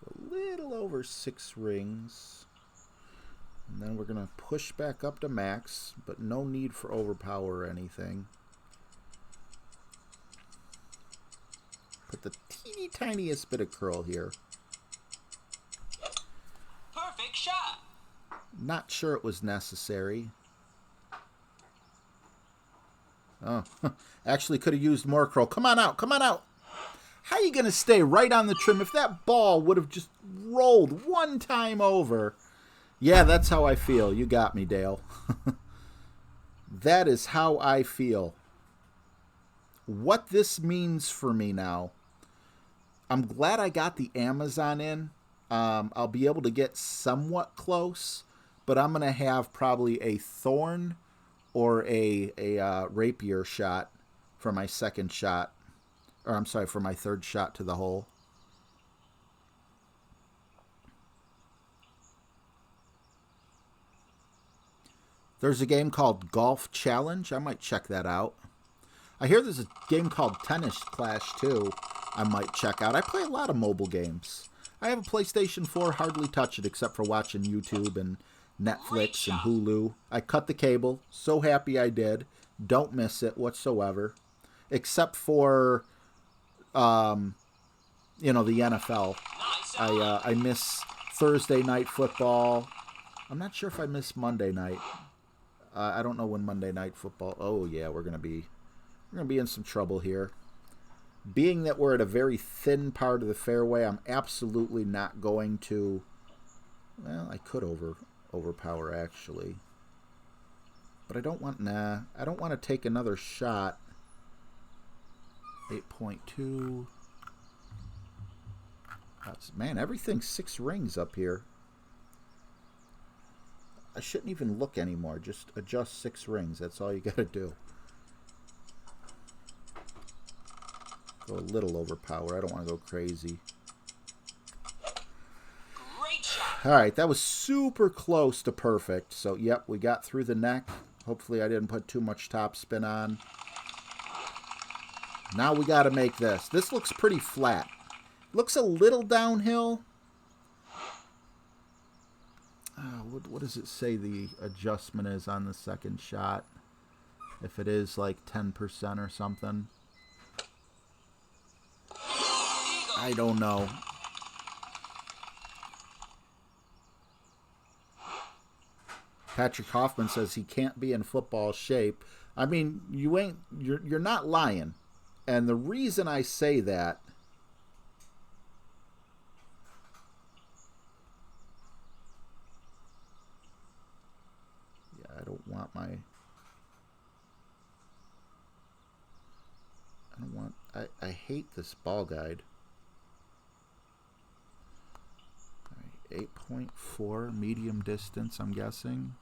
a little over 6 rings. And then we're going to push back up to max, but no need for overpower or anything. Put the teeny tiniest bit of curl here. Perfect shot. Not sure it was necessary. Oh, actually could have used more curl. Come on out, come on out. How are you going to stay right on the trim if that ball would have just rolled one time over? Yeah, that's how I feel. You got me, Dale. That is how I feel. What this means for me now, I'm glad I got the Amazon in. I'll be able to get somewhat close, but I'm going to have probably a thorn or a rapier shot for my second shot. Or I'm sorry, for my third shot to the hole. There's a game called Golf Challenge. I might check that out. I hear there's a game called Tennis Clash, too. I might check out. I play a lot of mobile games. I have a PlayStation 4, hardly touch it except for watching YouTube and Netflix and Hulu. I cut the cable. So happy I did. Don't miss it whatsoever. Except for, you know, the NFL. I miss Thursday night football. I'm not sure if I miss Monday night. I don't know when Monday night football... Oh, yeah, we're going to be in some trouble here. Being that we're at a very thin part of the fairway, I'm absolutely not going to... Well, I could overpower, actually. But I don't want, I don't want to take another shot. 8.2. Man, everything's 6 rings up here. I shouldn't even look anymore. Just adjust 6 rings. That's all you got to do. Go a little overpower. I don't want to go crazy. Great shot. All right, that was super close to perfect. So, yep, we got through the neck. Hopefully I didn't put too much topspin on. Now we got to make this. This looks pretty flat. Looks a little downhill. What does it say the adjustment is on the second shot? If it is like 10% or something. I don't know. Patrick Hoffman says he can't be in football shape. I mean, you're not lying. And the reason I say that, I don't want, I hate this ball guide. All right, 8.4 medium distance, I'm guessing.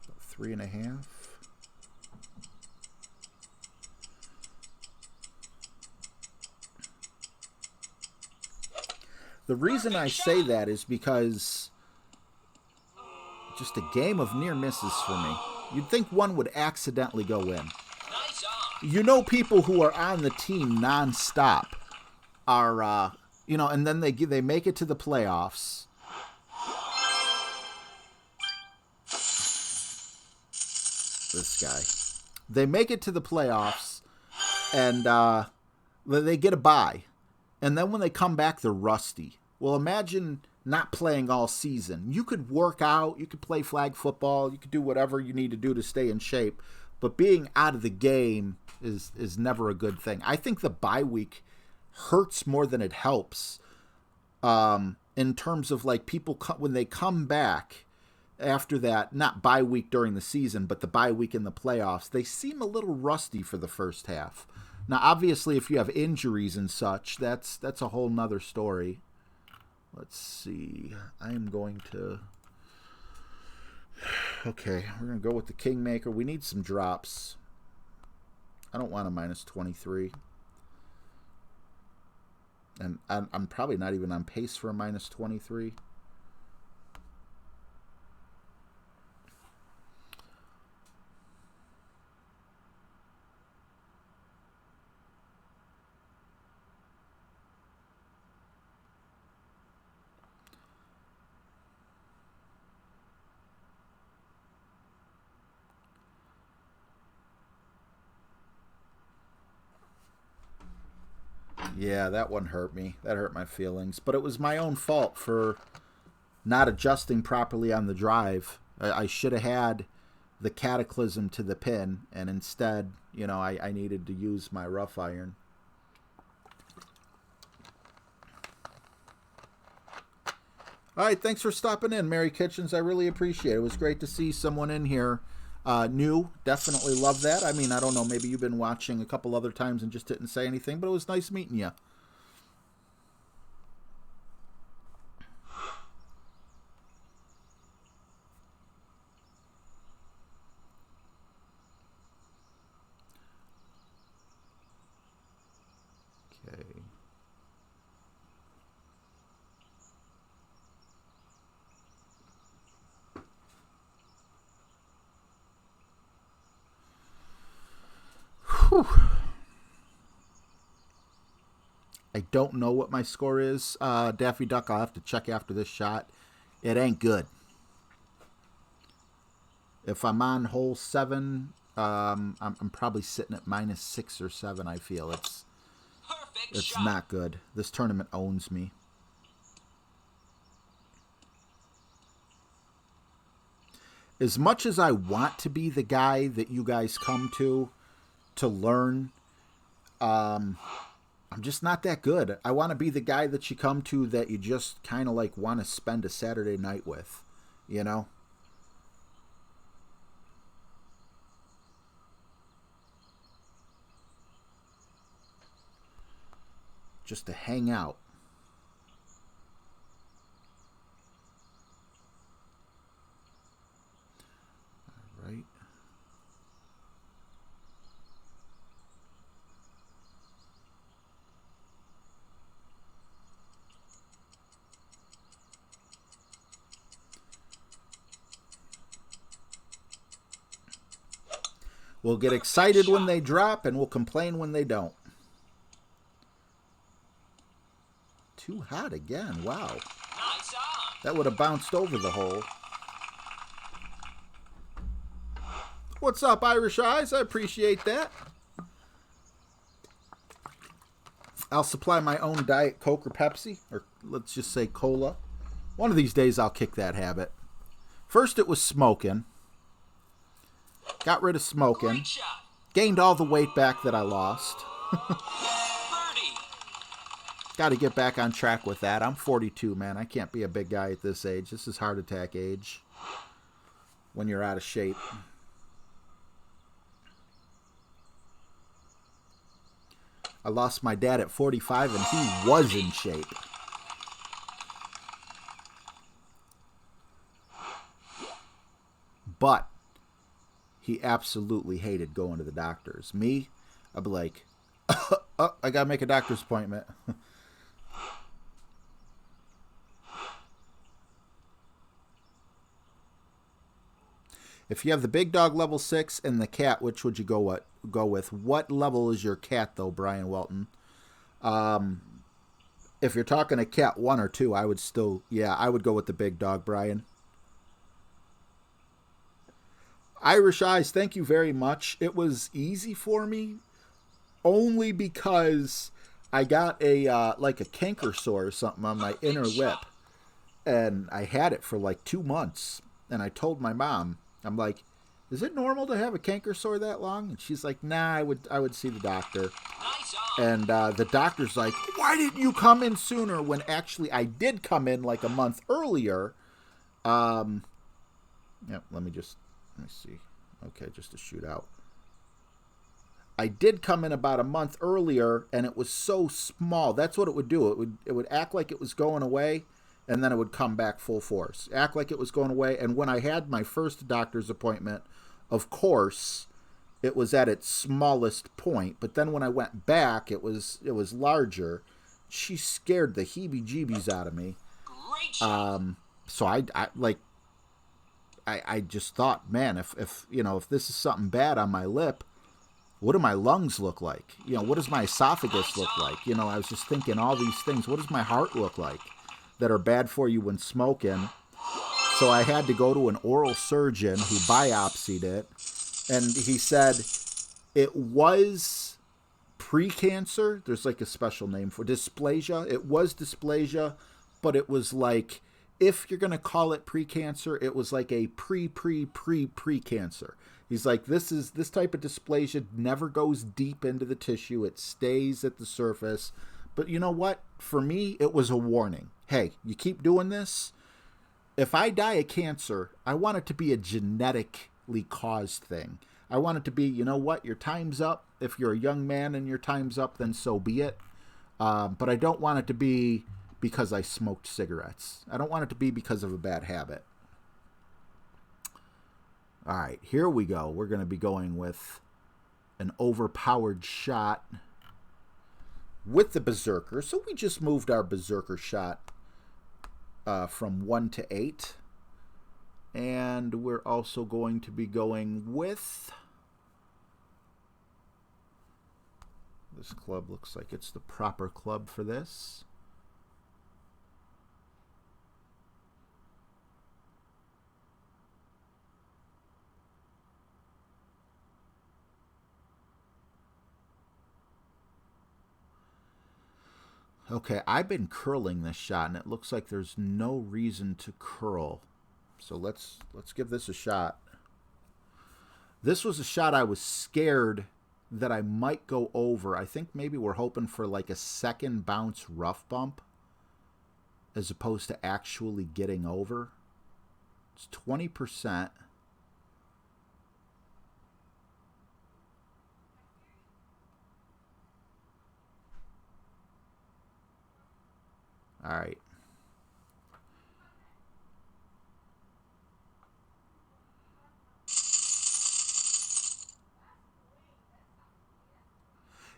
About 3.5. The reason I say that is because just a game of near misses for me. You'd think one would accidentally go in. Nice on. You know, people who are on the team nonstop are, you know, and then they make it to the playoffs. This guy. They make it to the playoffs, and they get a bye. And then when they come back, they're rusty. Well, imagine not playing all season. You could work out, you could play flag football, you could do whatever you need to do to stay in shape, but being out of the game is never a good thing. I think the bye week hurts more than it helps in terms of like people when they come back after that, not bye week during the season, but the bye week in the playoffs, they seem a little rusty for the first half. Now, obviously, if you have injuries and such, that's a whole nother story. Let's see. I am going to... Okay, we're going to go with the Kingmaker. We need some drops. I don't want a minus 23. And I'm probably not even on pace for a minus 23. Yeah, that one hurt me. That hurt my feelings. But it was my own fault for not adjusting properly on the drive. I should have had the Cataclysm to the pin, and instead, you know, I needed to use my rough iron. All right, thanks for stopping in, Mary Kitchens. I really appreciate it. It was great to see someone in here new. Definitely love that. I mean, I don't know, maybe you've been watching a couple other times and just didn't say anything, but it was nice meeting you. Okay. Whew. I don't know what my score is, Daffy Duck. I'll have to check after this shot. It ain't good. If I'm on hole 7, I'm probably sitting at minus 6 or 7. I feel it's Shot. not good. This tournament owns me. As much as I want to be the guy that you guys come to learn, I'm just not that good. I want to be the guy that you come to that you just kind of like want to spend a Saturday night with, you know? just to hang out. All right. We'll get excited when they drop, and we'll complain when they don't. Too hot again. Wow. Nice on. That would have bounced over the hole. What's up, Irish Eyes? I appreciate that. I'll supply my own Diet Coke or Pepsi, or let's just say cola. One of these days I'll kick that habit. First it was smoking. Got rid of smoking. Great shot. Gained all the weight back that I lost. Birdie. Got to get back on track with that. I'm 42, man. I can't be a big guy at this age. This is heart attack age when you're out of shape. I lost my dad at 45, and he was in shape. But he absolutely hated going to the doctors. Me, I'd be like, oh, I got to make a doctor's appointment. If you have the big dog level 6 and the cat, which would you go with? What level is your cat, though, Brian Welton? If you're talking a cat 1 or 2, I would go with the big dog, Brian. Irish Eyes, thank you very much. It was easy for me, only because I got a canker sore or something on my inner lip, and I had it for like 2 months. And I told my mom, I'm like, is it normal to have a canker sore that long? And she's like, nah, I would see the doctor. Nice on. And the doctor's like, why didn't you come in sooner? When actually I did come in like a month earlier. Let me see. Okay, just to shoot out. I did come in about a month earlier, and it was so small. That's what it would do. It would act like it was going away, and then it would come back full force. Act like it was going away. And when I had my first doctor's appointment, of course, it was at its smallest point. But then when I went back, it was larger. She scared the heebie-jeebies out of me. Great shot. So I just thought, man, if this is something bad on my lip, what do my lungs look like? What does my esophagus look like? I was just thinking all these things. What does my heart look like that are bad for you when smoking? So I had to go to an oral surgeon who biopsied it, and he said it was precancer. There's like a special name for dysplasia. It was dysplasia, but it was like, if you're going to call it precancer, it was like a pre-cancer. He's like, this type of dysplasia never goes deep into the tissue. It stays at the surface. But you know what? For me, it was a warning. Hey, you keep doing this. If I die of cancer, I want it to be a genetically caused thing. I want it to be, you know what? Your time's up. If you're a young man and your time's up, then so be it. But I don't want it to be because I smoked cigarettes. I don't want it to be because of a bad habit. All right, here we go. We're going to be going with an overpowered shot with the Berserker. So we just moved our Berserker shot from 1 to 8. And we're also going to be going with... This club looks like it's the proper club for this. Okay, I've been curling this shot, and it looks like there's no reason to curl. So let's give this a shot. This was a shot I was scared that I might go over. I think maybe we're hoping for like a second bounce rough bump as opposed to actually getting over. It's 20%. All right.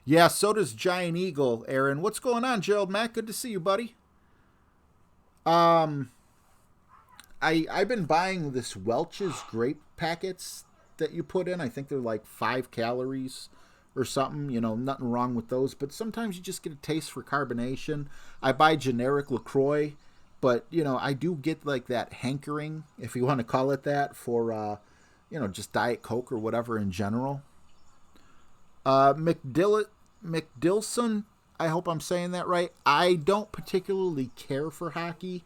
Yeah, so does Giant Eagle, Aaron. What's going on, Gerald Matt? Good to see you, buddy. I've been buying this Welch's grape packets that you put in. I think they're like 5 calories or something. You know, nothing wrong with those. But sometimes you just get a taste for carbonation. I buy generic LaCroix, but, you know, I do get like that hankering, if you want to call it that, for, you know, just Diet Coke or whatever in general. McDilson, I hope I'm saying that right. I don't particularly care for hockey,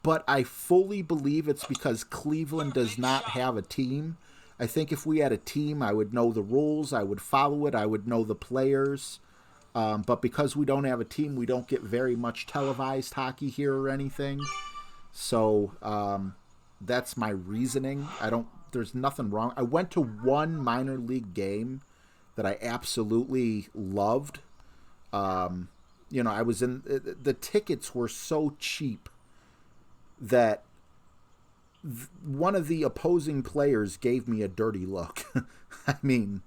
but I fully believe it's because Cleveland does not have a team. I think if we had a team, I would know the rules, I would follow it, I would know the players. But because we don't have a team, we don't get very much televised hockey here or anything. So that's my reasoning. There's nothing wrong. I went to one minor league game that I absolutely loved. You know, the tickets were so cheap that one of the opposing players gave me a dirty look. I mean,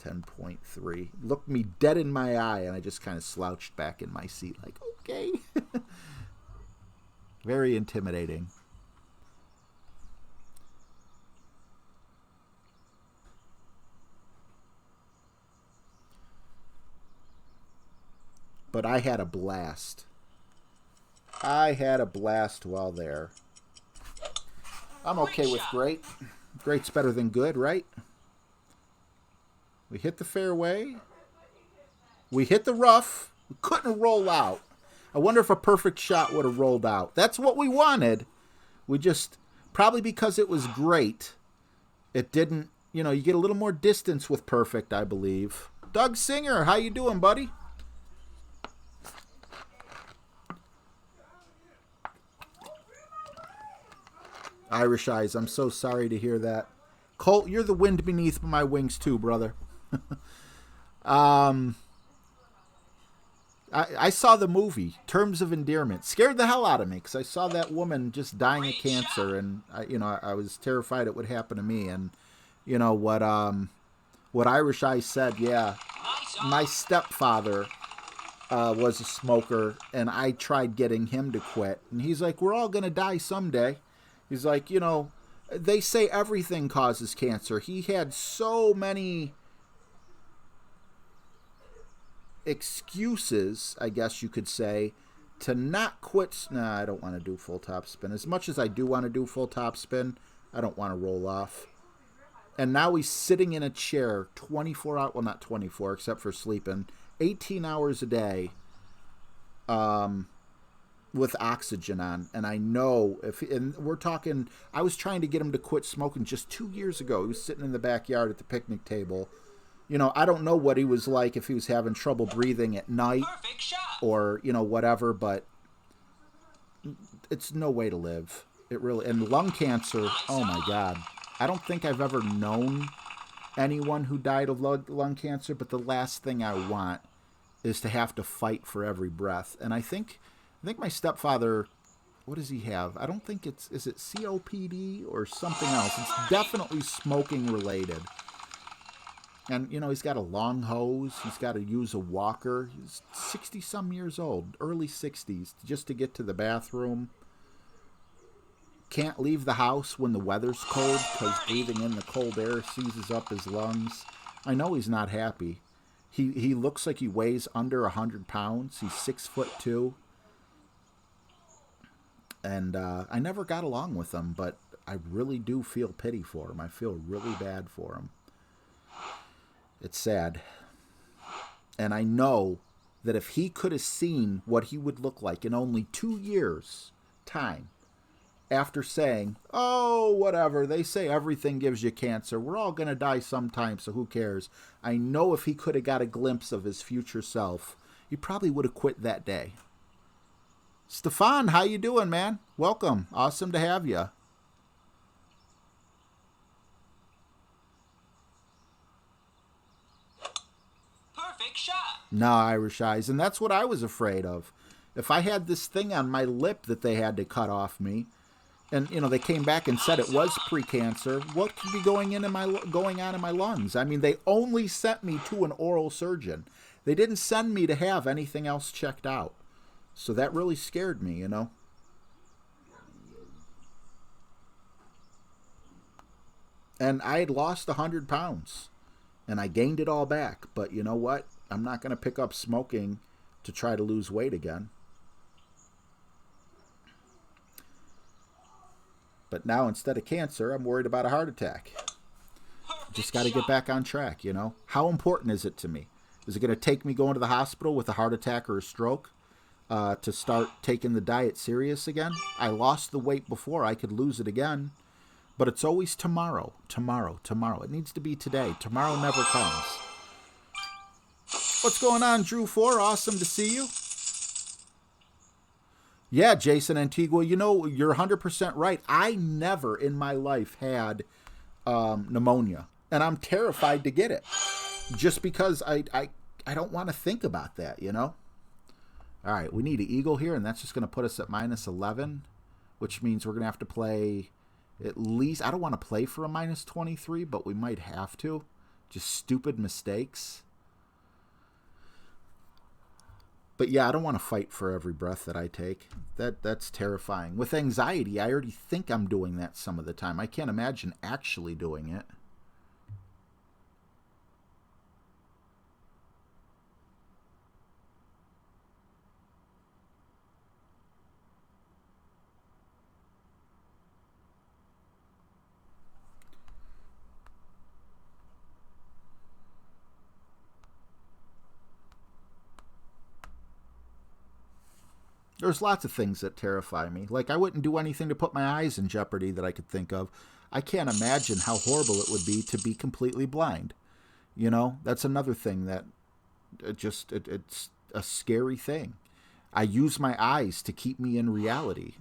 10.3. Looked me dead in my eye, and I just kind of slouched back in my seat like, okay. Very intimidating. But I had a blast. I had a blast while there. I'm okay with great. Great's better than good, right? We hit the fairway. We hit the rough. We couldn't roll out. I wonder if a perfect shot would have rolled out. That's what we wanted. We just, probably because it was great, it didn't, you know, you get a little more distance with perfect, I believe. Doug Singer, how you doing, buddy? Irish Eyes, I'm so sorry to hear that. Colt, you're the wind beneath my wings too, brother. I saw the movie, Terms of Endearment. Scared the hell out of me because I saw that woman just dying of cancer, and I was terrified it would happen to me. And you know what Irish Eyes said, yeah, my stepfather was a smoker, and I tried getting him to quit. And he's like, we're all going to die someday. He's like, you know, they say everything causes cancer. He had so many excuses, I guess you could say, to not quit. Nah, I don't want to do full top spin. As much as I do want to do full top spin, I don't want to roll off. And now he's sitting in a chair 24 hours, well, not 24, except for sleeping, 18 hours a day, with oxygen on. And I know and we're talking, I was trying to get him to quit smoking just 2 years ago. He was sitting in the backyard at the picnic table. You know, I don't know what he was like, if he was having trouble breathing at night or, you know, whatever, but it's no way to live. It really, and lung cancer, oh my God. I don't think I've ever known anyone who died of lung cancer, but the last thing I want is to have to fight for every breath. And I think my stepfather, what does he have? I don't think is it COPD or something else? It's definitely smoking related. And, you know, he's got a long hose. He's got to use a walker. He's 60-some years old, early 60s, just to get to the bathroom. Can't leave the house when the weather's cold because breathing in the cold air seizes up his lungs. I know he's not happy. He looks like he weighs under 100 pounds. He's 6'2". And I never got along with him, but I really do feel pity for him. I feel really bad for him. It's sad. And I know that if he could have seen what he would look like in only 2 years' time, after saying, oh, whatever, they say everything gives you cancer. We're all going to die sometime, so who cares? I know if he could have got a glimpse of his future self, he probably would have quit that day. Stefan, how you doing, man? Welcome. Awesome to have you. Perfect shot. No, Irish Eyes. And that's what I was afraid of. If I had this thing on my lip that they had to cut off me, and they came back and said it was precancer, what could be going on in my lungs? I mean, they only sent me to an oral surgeon. They didn't send me to have anything else checked out. So that really scared me, And I had lost 100 pounds, and I gained it all back. But you know what? I'm not going to pick up smoking to try to lose weight again. But now, instead of cancer, I'm worried about a heart attack. Just got to get back on track, How important is it to me? Is it going to take me going to the hospital with a heart attack or a stroke to start taking the diet serious again? I lost the weight before. I could lose it again. But it's always tomorrow, tomorrow, tomorrow. It needs to be today. Tomorrow never comes. What's going on, Drew4? Awesome to see you. Yeah, Jason Antigua, you're 100% right. I never in my life had pneumonia, and I'm terrified to get it just because I don't want to think about that, All right, we need an eagle here, and that's just going to put us at -11, which means we're going to have to play at least, I don't want to play for a -23, but we might have to. Just stupid mistakes. But yeah, I don't want to fight for every breath that I take. That's terrifying. With anxiety, I already think I'm doing that some of the time. I can't imagine actually doing it. There's lots of things that terrify me. Like, I wouldn't do anything to put my eyes in jeopardy that I could think of. I can't imagine how horrible it would be to be completely blind. That's another thing that it's a scary thing. I use my eyes to keep me in reality,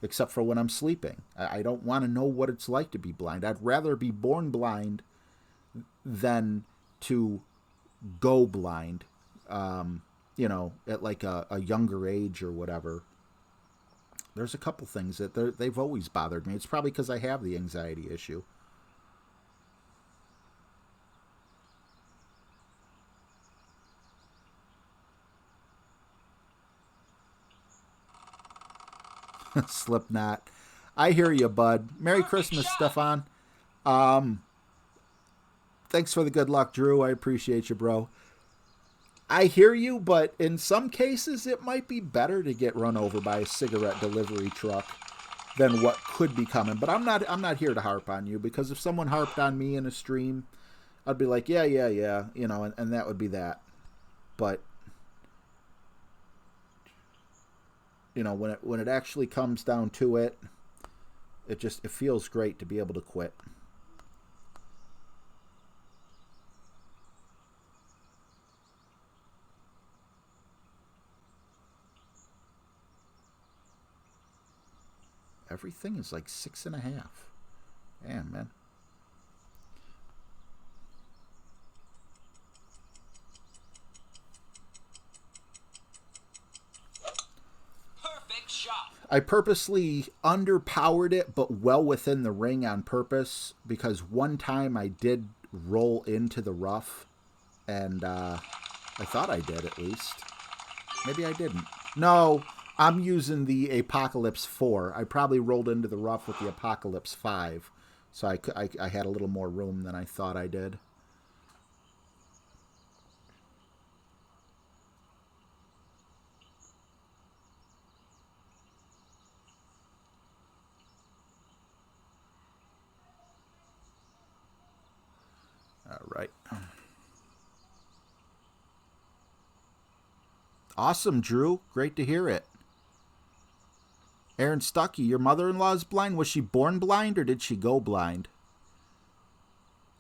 except for when I'm sleeping. I don't want to know what it's like to be blind. I'd rather be born blind than to go blind. At like a younger age or whatever. There's a couple things that they've always bothered me. It's probably because I have the anxiety issue. Slipknot. I hear you, bud. Merry Christmas, Stefan. Thanks for the good luck, Drew. I appreciate you, bro. I hear you, but in some cases, it might be better to get run over by a cigarette delivery truck than what could be coming. But I'm not here to harp on you, because if someone harped on me in a stream, I'd be like, yeah, and that would be that. But when it actually comes down to it, it feels great to be able to quit. Everything is like 6.5. Damn, man. Perfect shot. I purposely underpowered it, but well within the ring on purpose, because one time I did roll into the rough, and I thought I did at least. Maybe I didn't. No. I'm using the Apocalypse 4. I probably rolled into the rough with the Apocalypse 5. So I had a little more room than I thought I did. All right. Awesome, Drew. Great to hear it. Aaron Stuckey, your mother-in-law's blind? Was she born blind or did she go blind?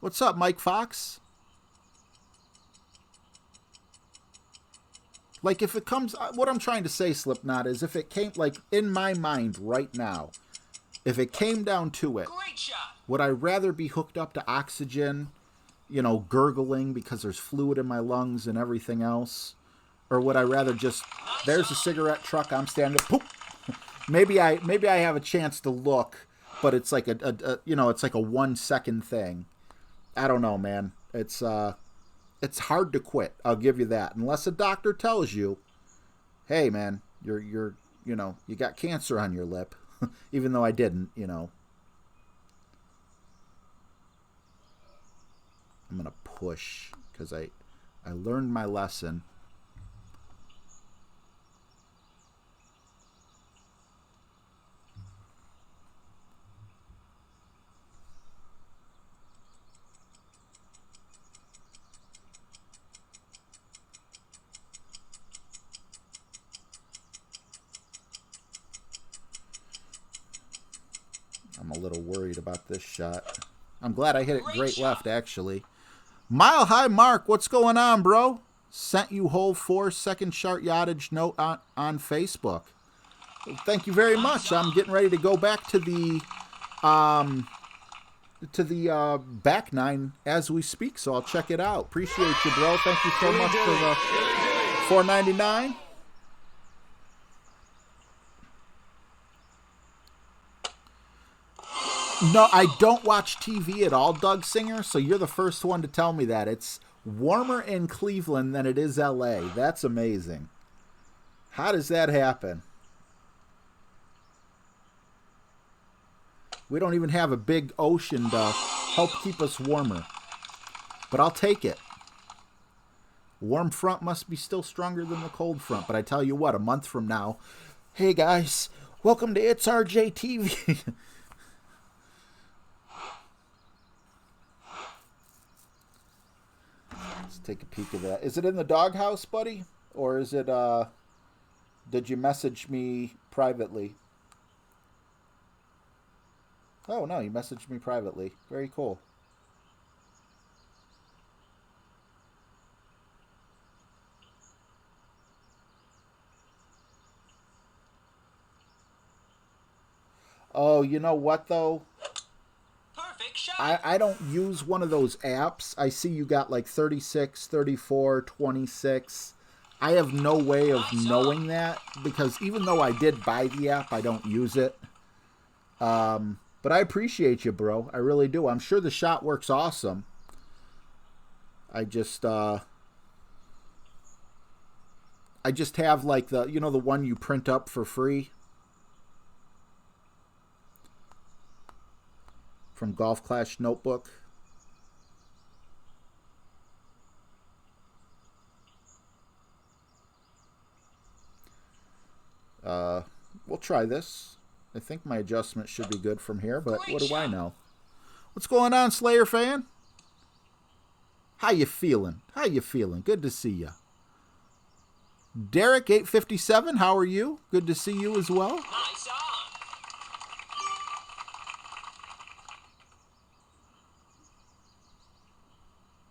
What's up, Mike Fox? Like, if it comes... What I'm trying to say, Slipknot, is if it came... Like, in my mind right now, if it came down to it, Great shot. would I rather be hooked up to oxygen, gurgling because there's fluid in my lungs and everything else? Or would I rather just, there's a cigarette truck, I'm standing there, poop. Maybe I have a chance to look, but it's like it's like a 1 second thing. I don't know, man. It's hard to quit. I'll give you that. Unless a doctor tells you, hey, man, you got cancer on your lip, even though I didn't, I'm going to push because I learned my lesson. I'm a little worried about this shot. I'm glad I hit it great left, actually. Mile High Mark, what's going on, bro? Sent you hole 4 second chart yardage note on Facebook. Thank you very much. I'm getting ready to go back to the back nine as we speak, so I'll check it out. Appreciate you, bro. Thank you so much for the $4.99. No, I don't watch TV at all, Doug Singer, so you're the first one to tell me that. It's warmer in Cleveland than it is LA. That's amazing. How does that happen? We don't even have a big ocean to help keep us warmer. But I'll take it. Warm front must be still stronger than the cold front. But I tell you what, a month from now, hey guys, welcome to It's RJ TV. Let's take a peek of that. Is it in the doghouse, buddy? Or is it, did you message me privately? Oh, no, you messaged me privately. Very cool. Oh, you know what, though? Perfect shot. I don't use one of those apps. I see you got like 36, 34, 26. I have no way of knowing that because even though I did buy the app, I don't use it. But I appreciate you, bro. I really do. I'm sure the shot works awesome. I just have like the one you print up for free from Golf Clash Notebook. We'll try this. I think my adjustment should be good from here, but what do I know? What's going on, Slayer fan? How you feeling? How you feeling? Good to see you. Derek 857, how are you? Good to see you as well. Nice on.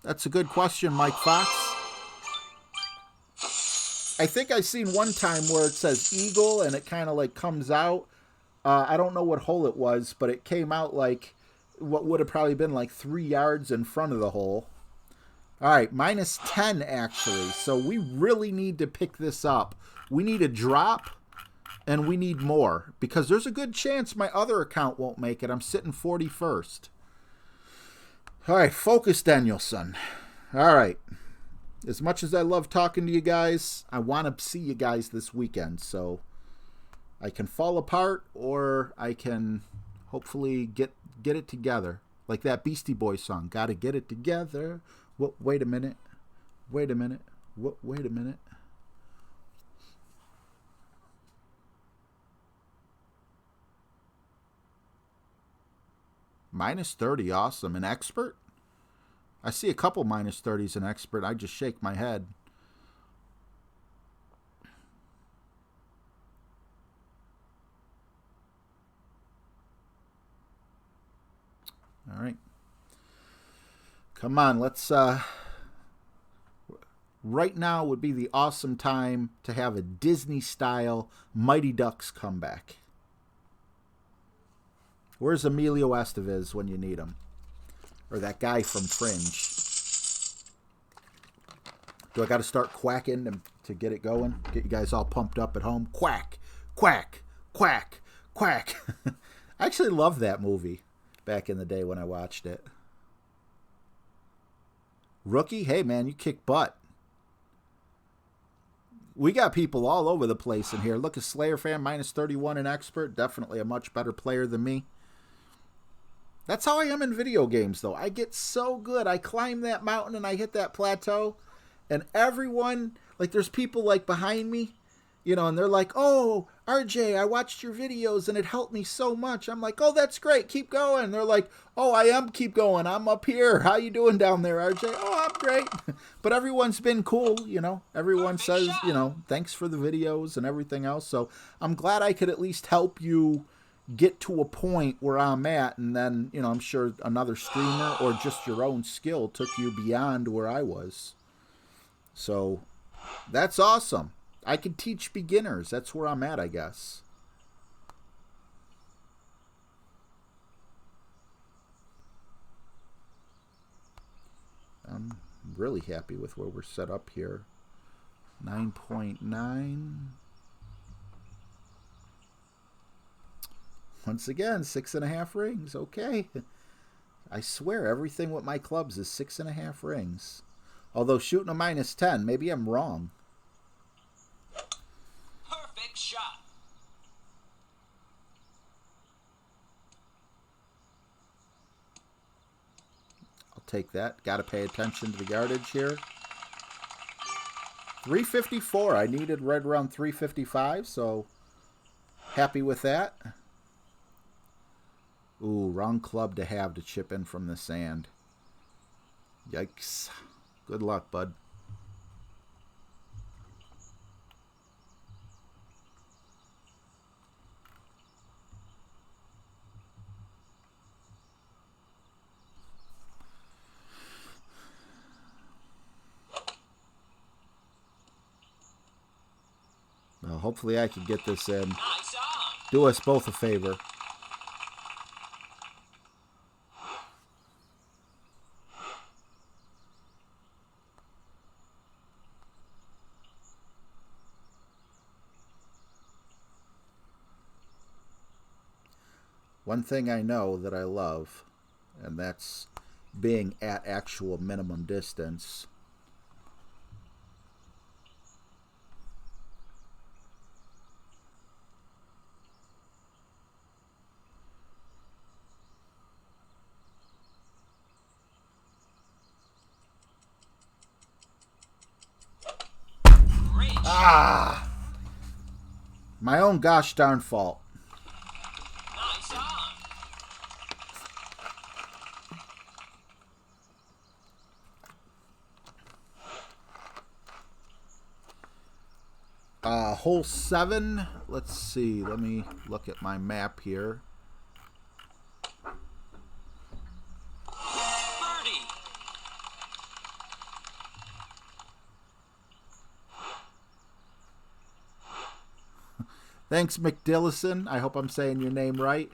That's a good question, Mike Fox. I think I seen one time where it says eagle and it kind of like comes out. I don't know what hole it was, but it came out like what would have probably been like 3 yards in front of the hole. All right, minus 10 actually. So we really need to pick this up. We need a drop and we need more because there's a good chance my other account won't make it. I'm sitting 41st. All right, focus, Danielson. All right. As much as I love talking to you guys, I want to see you guys this weekend. So I can fall apart or I can hopefully get it together. Like that Beastie Boys song, Gotta Get It Together. Wait a minute. Wait a minute. Wait a minute. Minus 30, awesome. An expert? I see a couple minus 30s in expert. I just shake my head. All right. Come on, let's... Right now would be the awesome time to have a Disney-style Mighty Ducks comeback. Where's Emilio Estevez when you need him? Or that guy from Fringe. Do I got to start quacking and to get it going, get you guys all pumped up at home. Quack, quack, quack, quack. I actually loved that movie back in the day when I watched it. Rookie, hey man, you kick butt. We got people all over the place in here. Look, a Slayer fan, minus 31 and expert. Definitely a much better player than me. That's how I am in video games, though. I get so good. I climb that mountain and I hit that plateau. And everyone, like there's people like behind me, you know, and they're like, oh, RJ, I watched your videos and it helped me so much. I'm like, oh, that's great. Keep going. They're like, oh, I am keep going. I'm up here. How you doing down there, RJ? Oh, I'm great. But everyone's been cool, you know. Everyone says, you know, thanks for the videos and everything else. So I'm glad I could at least help you get to a point where I'm at. And then, you know, I'm sure another streamer or just your own skill took you beyond where I was. So that's awesome. I can teach beginners. That's where I'm at, I guess. I'm really happy with where we're set up here. 9.9. Once again, 6.5 rings. Okay. I swear everything with my clubs is 6.5 rings. Although shooting a minus 10, maybe I'm wrong. Perfect shot. I'll take that. Got to pay attention to the yardage here. 354. I needed right around 355, so happy with that. Ooh, wrong club to have to chip in from the sand. Yikes. Good luck, bud. Well, hopefully I can get this in. Nice on. Do us both a favor. One thing I know that I love, and that's being at actual minimum distance. Great shot. Ah! My own gosh darn fault. Nice on. Hole 7. Let's see. Let me look at my map here. Birdie. Thanks, McDillison. I hope I'm saying your name right.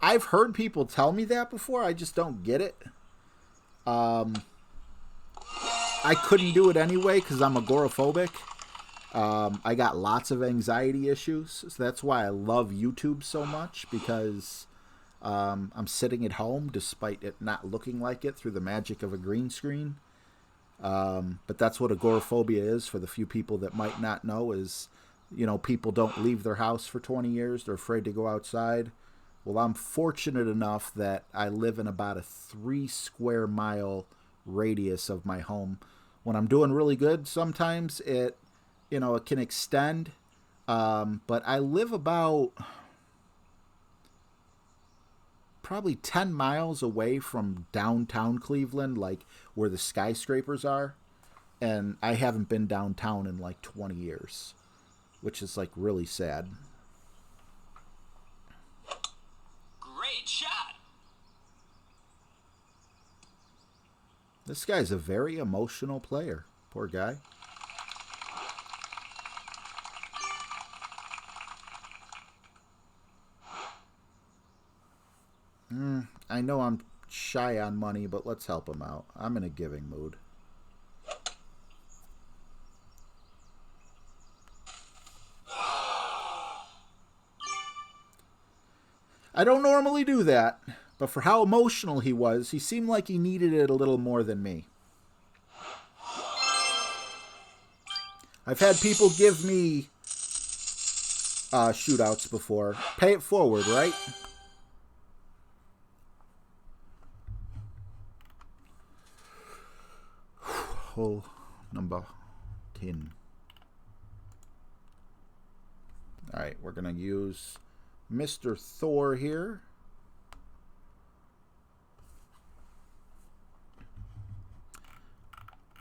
I've heard people tell me that before. I just don't get it. I couldn't do it anyway because I'm agoraphobic. I got lots of anxiety issues. So that's why I love YouTube so much, because I'm sitting at home despite it not looking like it through the magic of a green screen. But that's what agoraphobia is, for the few people that might not know, is, you know, people don't leave their house for 20 years. They're afraid to go outside. Well, I'm fortunate enough that I live in about a 3 square mile radius of my home. When I'm doing really good, sometimes it can extend. But I live about probably 10 miles away from downtown Cleveland, like where the skyscrapers are. And I haven't been downtown in like 20 years, which is like really sad. Great shot. This guy's a very emotional player. Poor guy. I know I'm shy on money, but let's help him out. I'm in a giving mood. I don't normally do that, but for how emotional he was, he seemed like he needed it a little more than me. I've had people give me shootouts before. Pay it forward, right? Hole number 10. Alright, we're going to use Mr. Thor here.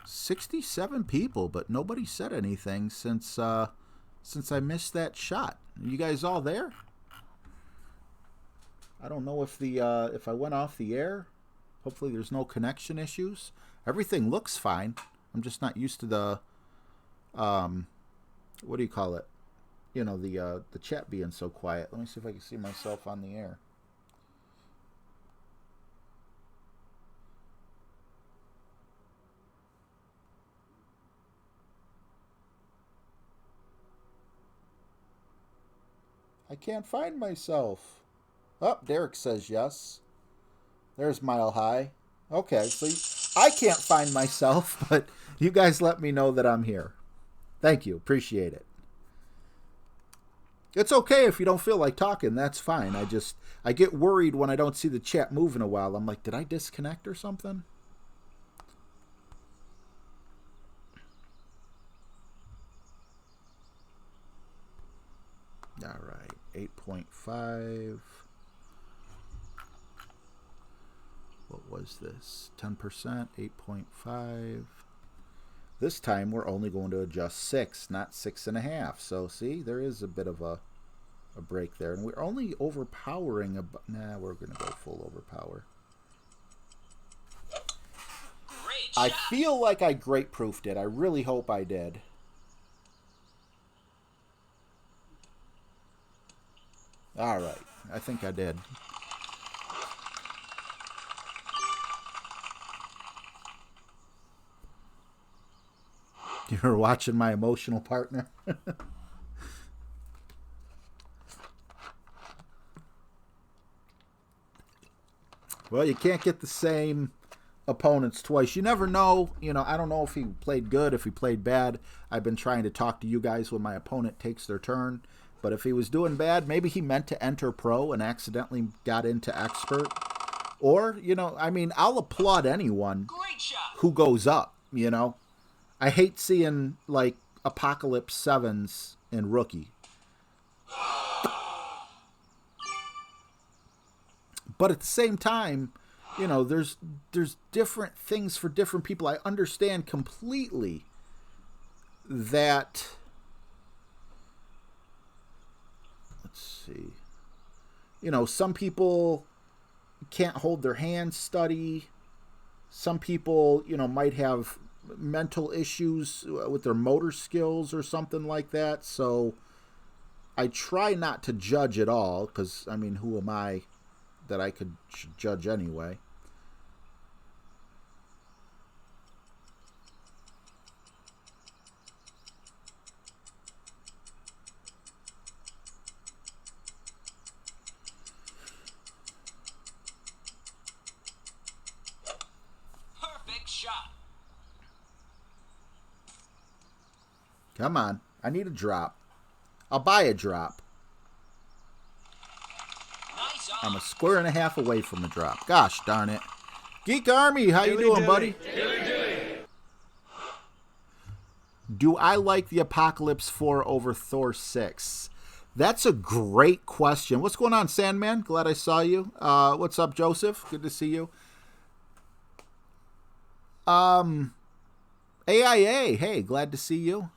$67 people, but nobody said anything since I missed that shot. Are you guys all there? I don't know if if I went off the air. Hopefully there's no connection issues. Everything looks fine. I'm just not used to the what do you call it? You know, the chat being so quiet. Let me see if I can see myself on the air. I can't find myself. Oh, Derek says yes. There's Mile High. Okay, so I can't find myself, but you guys let me know that I'm here. Thank you. Appreciate it. It's okay if you don't feel like talking. That's fine. I get worried when I don't see the chat move in a while. I'm like, did I disconnect or something? All right. 8.5. What was this? 10%, 8.5. This time we're only going to adjust 6, not 6.5. So see, there is a bit of a break there. And we're only overpowering nah, we're going to go full overpower. Great I shot. feel like I great proofed it. I really hope I did. All right. I think I did. You're watching my emotional partner. Well, you can't get the same opponents twice. You never know. You know, I don't know if he played good, if he played bad. I've been trying to talk to you guys when my opponent takes their turn. But if he was doing bad, maybe he meant to enter pro and accidentally got into expert. Or, you know, I mean, I'll applaud anyone Great shot. who goes up, you know. I hate seeing, like, Apocalypse 7s in Rookie. But at the same time, you know, there's different things for different people. I understand completely that... Let's see. You know, some people can't hold their hands steady. Some people, you know, might have mental issues with their motor skills or something like that. So I try not to judge at all because, I mean, who am I that I could judge anyway? Perfect shot. Come on. I need a drop. I'll buy a drop. Nice I'm arm. a square and a half away from a drop. Gosh darn it. Geek Army, how you doing, buddy? Do I like the Apocalypse 4 over Thor 6? That's a great question. What's going on, Sandman? Glad I saw you. What's up, Joseph? Good to see you. AIA, hey, glad to see you.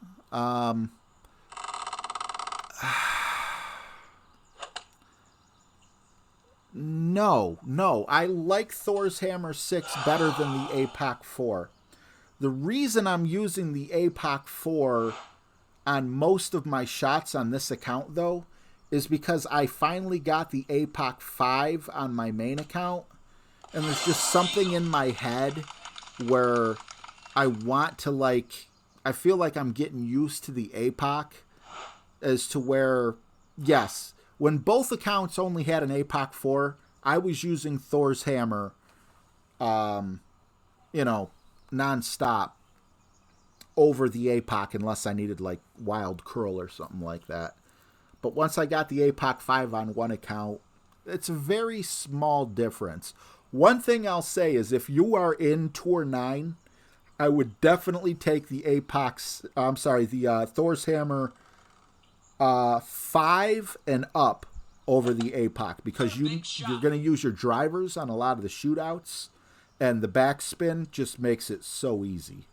No. I like Thor's Hammer 6 better than the APOC 4. The reason I'm using the APOC 4 on most of my shots on this account, though, is because I finally got the APOC 5 on my main account, and there's just something in my head where I want to, like, I feel like I'm getting used to the APOC as to where, yes, when both accounts only had an APOC 4, I was using Thor's hammer, nonstop over the APOC unless I needed like wild curl or something like that. But once I got the APOC 5 on one account, it's a very small difference. One thing I'll say is if you are in Tour 9, I would definitely take the Thor's hammer 5 and up over the APOC because you're going to use your drivers on a lot of the shootouts, and the backspin just makes it so easy.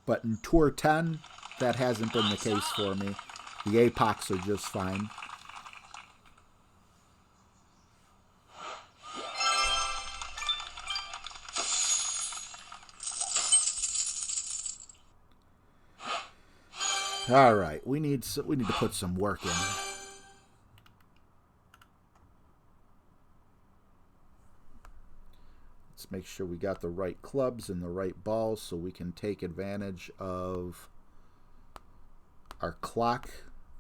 But in Tour 10, that hasn't been the case for me. The APOCs are just fine. All right, we need to put some work in. Let's make sure we got the right clubs and the right balls so we can take advantage of our clock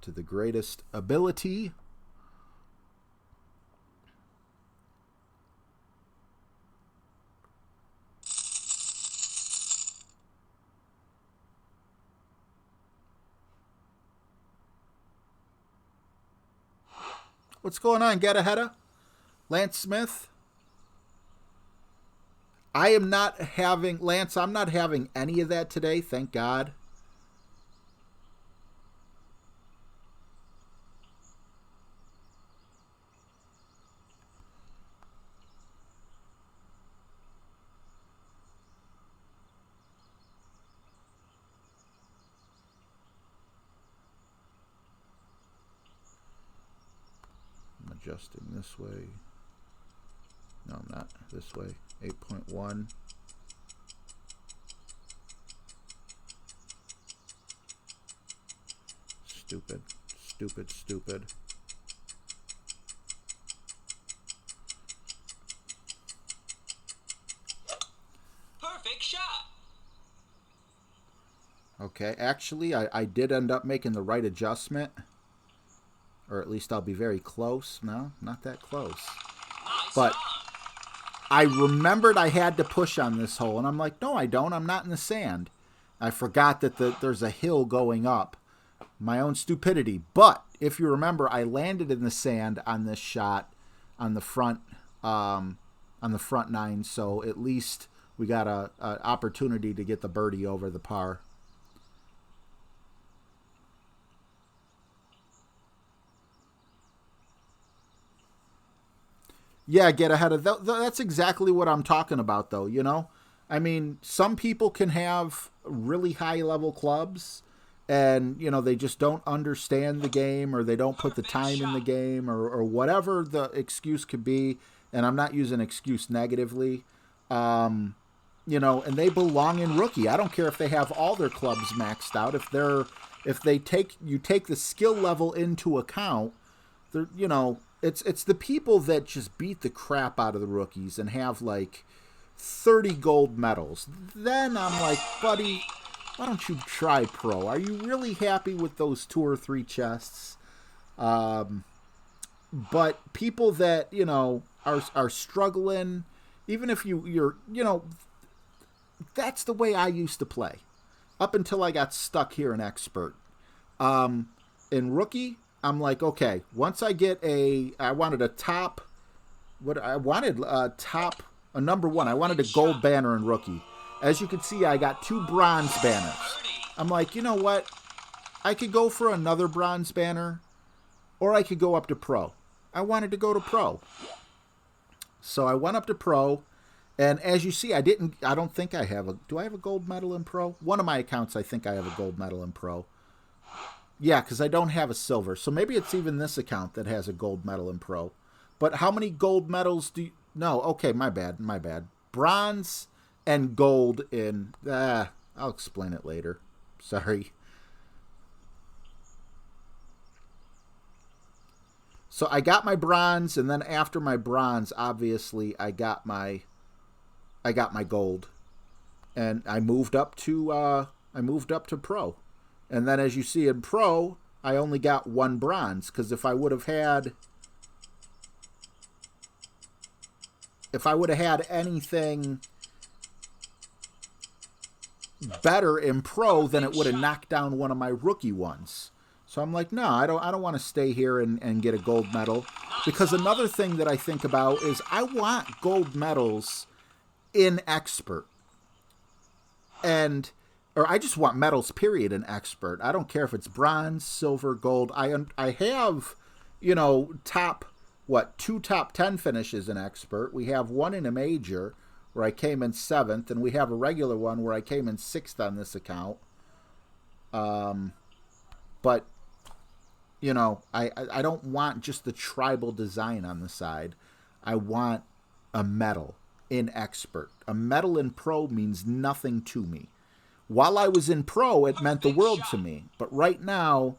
to the greatest ability. What's going on, Get Ahead? Lance Smith? I'm not having any of that today, thank God. Adjusting this way. No, I'm not. This way. 8.1. Stupid. Stupid. Stupid. Perfect shot. Okay, actually, I did end up making the right adjustment. Or at least I'll be very close. No, not that close. Nice But on. I remembered I had to push on this hole. And I'm like, no, I don't. I'm not in the sand. I forgot that there's a hill going up. My own stupidity. But if you remember, I landed in the sand on this shot on the front nine. So at least we got a opportunity to get the birdie over the par. Yeah, Get Ahead of that's exactly what I'm talking about, though. You know, I mean, some people can have really high level clubs, and they just don't understand the game, or they don't put the time in the game, or whatever the excuse could be. And I'm not using excuse negatively, and they belong in rookie. I don't care if they have all their clubs maxed out. If you take the skill level into account, they're It's the people that just beat the crap out of the rookies and have like 30 gold medals. Then I'm like, buddy, why don't you try pro? Are you really happy with those 2 or 3 chests? But people that, are struggling, even if you're that's the way I used to play. Up until I got stuck here in expert. In rookie, I'm like, okay, once I get I wanted a number 1. I wanted a gold banner in rookie. As you can see, I got 2 bronze banners. I'm like, you know what? I could go for another bronze banner, or I could go up to pro. I wanted to go to pro. So I went up to pro, and as you see, I don't think I have do I have a gold medal in pro? One of my accounts, I think I have a gold medal in pro. Yeah, because I don't have a silver. So maybe it's even this account that has a gold medal in pro. But how many gold medals do you... No, okay, my bad. Bronze and gold in... I'll explain it later. Sorry. So I got my bronze, and then after my bronze, obviously, I got my gold. And I moved up to pro. And then as you see in Pro, I only got 1 bronze, because if I would have had anything better in Pro, then it would have knocked down one of my rookie ones. So I'm like, no, I don't want to stay here and get a gold medal. Because another thing that I think about is I want gold medals in Expert. Or I just want medals, period, in Expert. I don't care if it's bronze, silver, gold. I have, you know, 2 top 10 finishes in Expert. We have 1 in a major where I came in 7th, and we have a regular one where I came in 6th on this account. But, you know, I don't want just the tribal design on the side. I want a medal in Expert. A medal in Pro means nothing to me. While I was in Pro, it meant the world to me. But right now,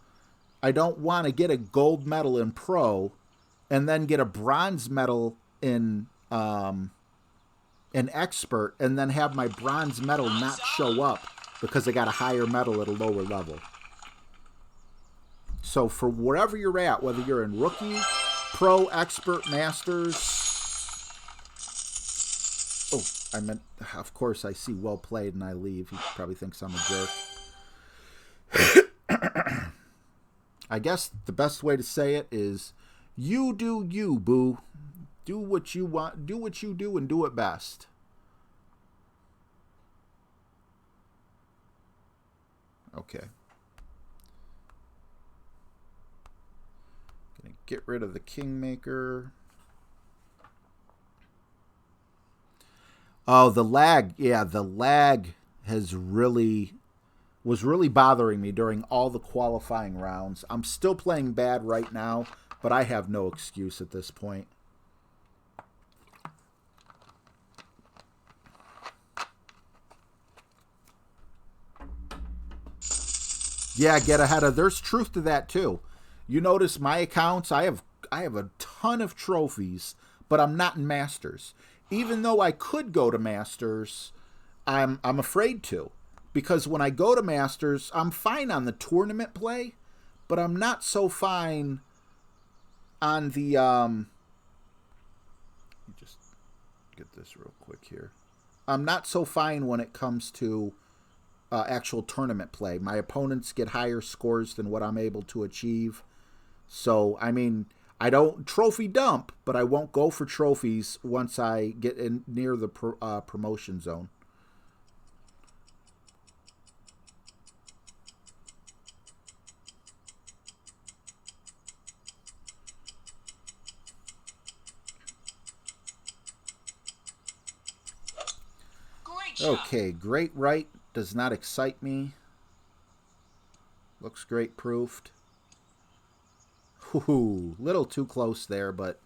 I don't want to get a gold medal in Pro and then get a bronze medal in Expert, and then have my bronze medal not show up because I got a higher medal at a lower level. So for wherever you're at, whether you're in Rookie, Pro, Expert, Masters... Oh, I meant, of course, I see well played and I leave. He probably thinks I'm a jerk. I guess the best way to say it is, you do you, boo. Do what you want, do what you do, and do it best. Okay. Gonna get rid of the Kingmaker. Oh, the lag. Yeah, the lag was really bothering me during all the qualifying rounds. I'm still playing bad right now, but I have no excuse at this point. Yeah, get ahead of. There's truth to that too. You notice my accounts, I have a ton of trophies, but I'm not in Masters. Even though I could go to Masters, I'm afraid to. Because when I go to Masters, I'm fine on the tournament play, but I'm not so fine on the let me just get this real quick here. I'm not so fine when it comes to actual tournament play. My opponents get higher scores than what I'm able to achieve. So, I mean, I don't trophy dump, but I won't go for trophies once I get in near the promotion zone. Okay, great right does not excite me. Looks great proofed. Ooh, little too close there, but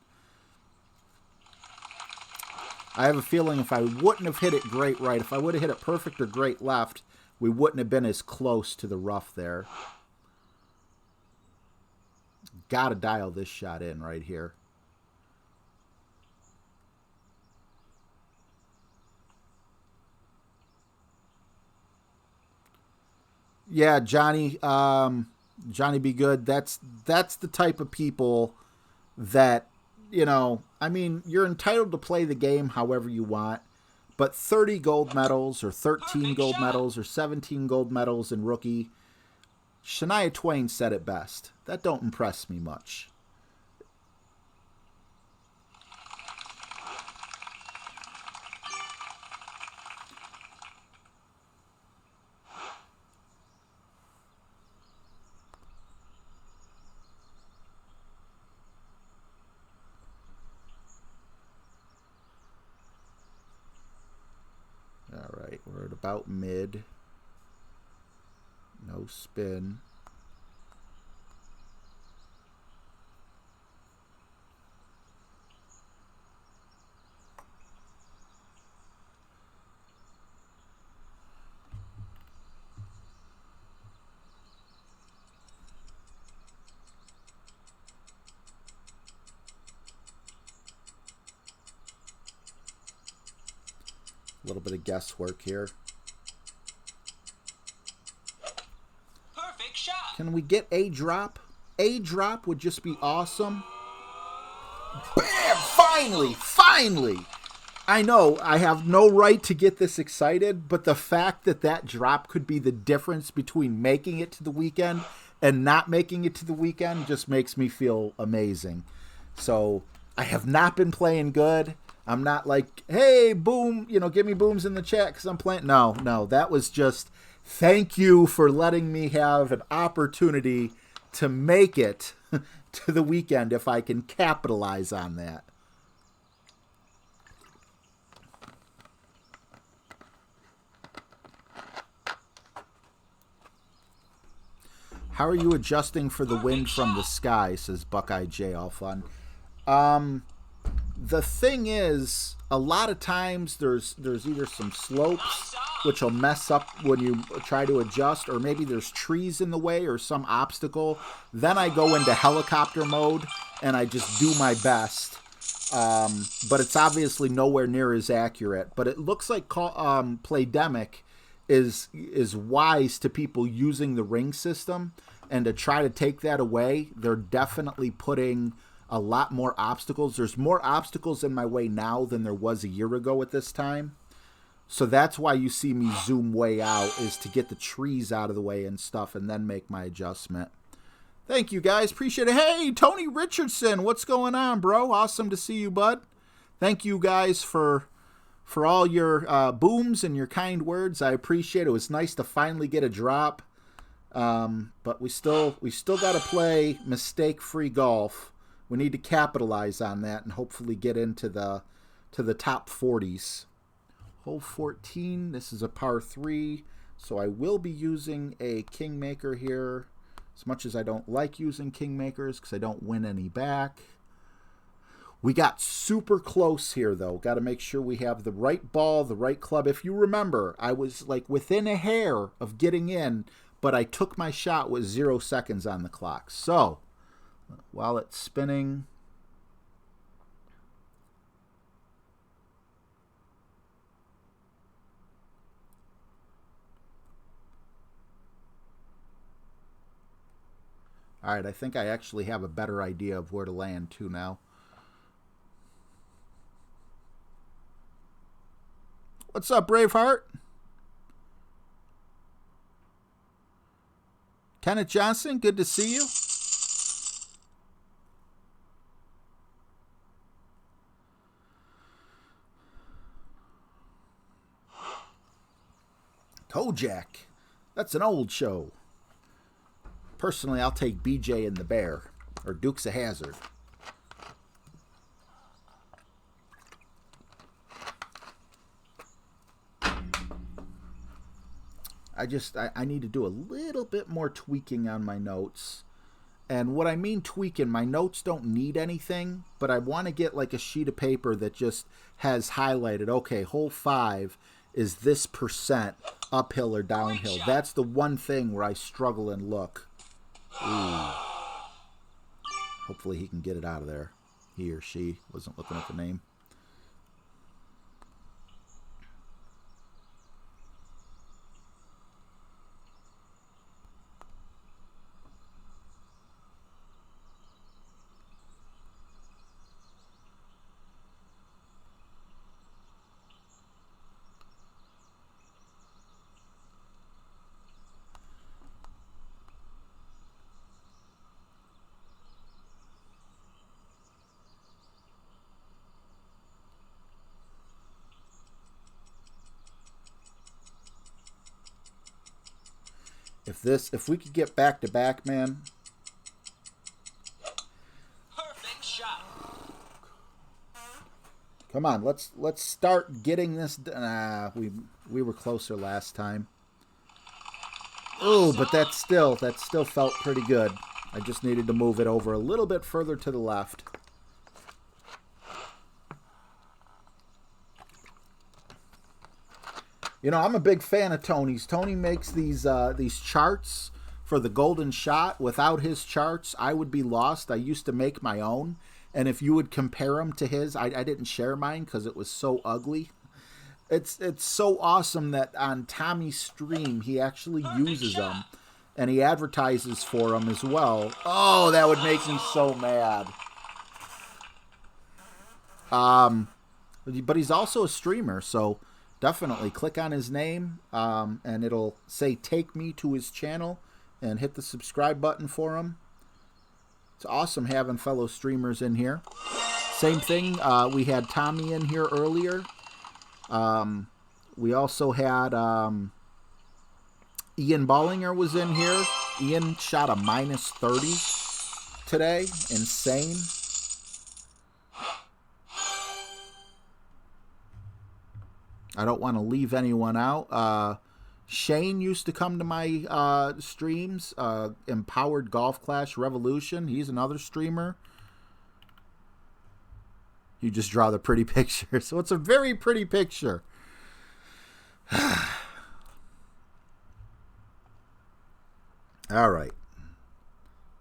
I have a feeling if I wouldn't have hit it great right, if I would have hit it perfect or great left, we wouldn't have been as close to the rough there. Gotta dial this shot in right here. Yeah, Johnny, Johnny Be Good. That's the type of people that, you know, I mean, you're entitled to play the game however you want, but 30 gold medals or 13 gold medals or 17 gold medals in Rookie, Shania Twain said it best. That don't impress me much. Alright, we're at about mid. No spin. A little bit of guesswork here. Can we get a drop? A drop would just be awesome. Bam! Finally! I know I have no right to get this excited, but the fact that that drop could be the difference between making it to the weekend and not making it to the weekend just makes me feel amazing. So I have not been playing good. I'm not like, hey, boom, give me booms in the chat because I'm playing. No, that was just thank you for letting me have an opportunity to make it to the weekend if I can capitalize on that. How are you adjusting for the wind from the sky, says Buckeye J, all fun. The thing is, a lot of times there's either some slopes, which will mess up when you try to adjust, or maybe there's trees in the way or some obstacle. Then I go into helicopter mode, and I just do my best. But it's obviously nowhere near as accurate. But it looks like Playdemic is wise to people using the ring system, and to try to take that away, they're definitely putting a lot more obstacles. There's more obstacles in my way now than there was a year ago at this time. So that's why you see me zoom way out, is to get the trees out of the way and stuff and then make my adjustment. Thank you guys, appreciate it. Hey, Tony Richardson, what's going on, bro? Awesome to see you, bud. Thank you guys for all your booms and your kind words. I appreciate it. It was nice to finally get a drop. But we still got to play mistake-free golf. We need to capitalize on that and hopefully get into the top 40s. Hole 14, this is a par 3, so I will be using a Kingmaker here, as much as I don't like using Kingmakers because I don't win any back. We got super close here, though. Got to make sure we have the right ball, the right club. If you remember, I was like within a hair of getting in, but I took my shot with 0 seconds on the clock. So, while it's spinning, all right, I think I actually have a better idea of where to land too now. What's up, Braveheart? Kenneth Johnson, good to see you. Kojak, that's an old show. Personally, I'll take BJ and the Bear, or Dukes of Hazzard. I need to do a little bit more tweaking on my notes. And what I mean tweaking, my notes don't need anything, but I want to get like a sheet of paper that just has highlighted, okay, hole 5 is this percent uphill or downhill. That's the one thing where I struggle and look. Ooh. Hopefully he can get it out of there. He or she. Wasn't looking at the name. If we could get back to back, man. Perfect shot. Come on, let's start getting this. We were closer last time. Oh, but that still felt pretty good. I just needed to move it over a little bit further to the left. You know, I'm a big fan of Tony's. Tony makes these charts for the golden shot. Without his charts, I would be lost. I used to make my own, and if you would compare them to his, I didn't share mine because it was so ugly. It's so awesome that on Tommy's stream he actually uses them, and he advertises for them as well. Oh, that would make me so mad. But he's also a streamer, so definitely click on his name, and it'll say take me to his channel, and hit the subscribe button for him. It's awesome having fellow streamers in here. Same thing, we had Tommy in here earlier. We also had Ian Ballinger was in here. Ian shot a -30 today. Insane. I don't want to leave anyone out. Shane used to come to my streams. Empowered Golf Clash Revolution. He's another streamer. You just draw the pretty picture. So it's a very pretty picture. All right.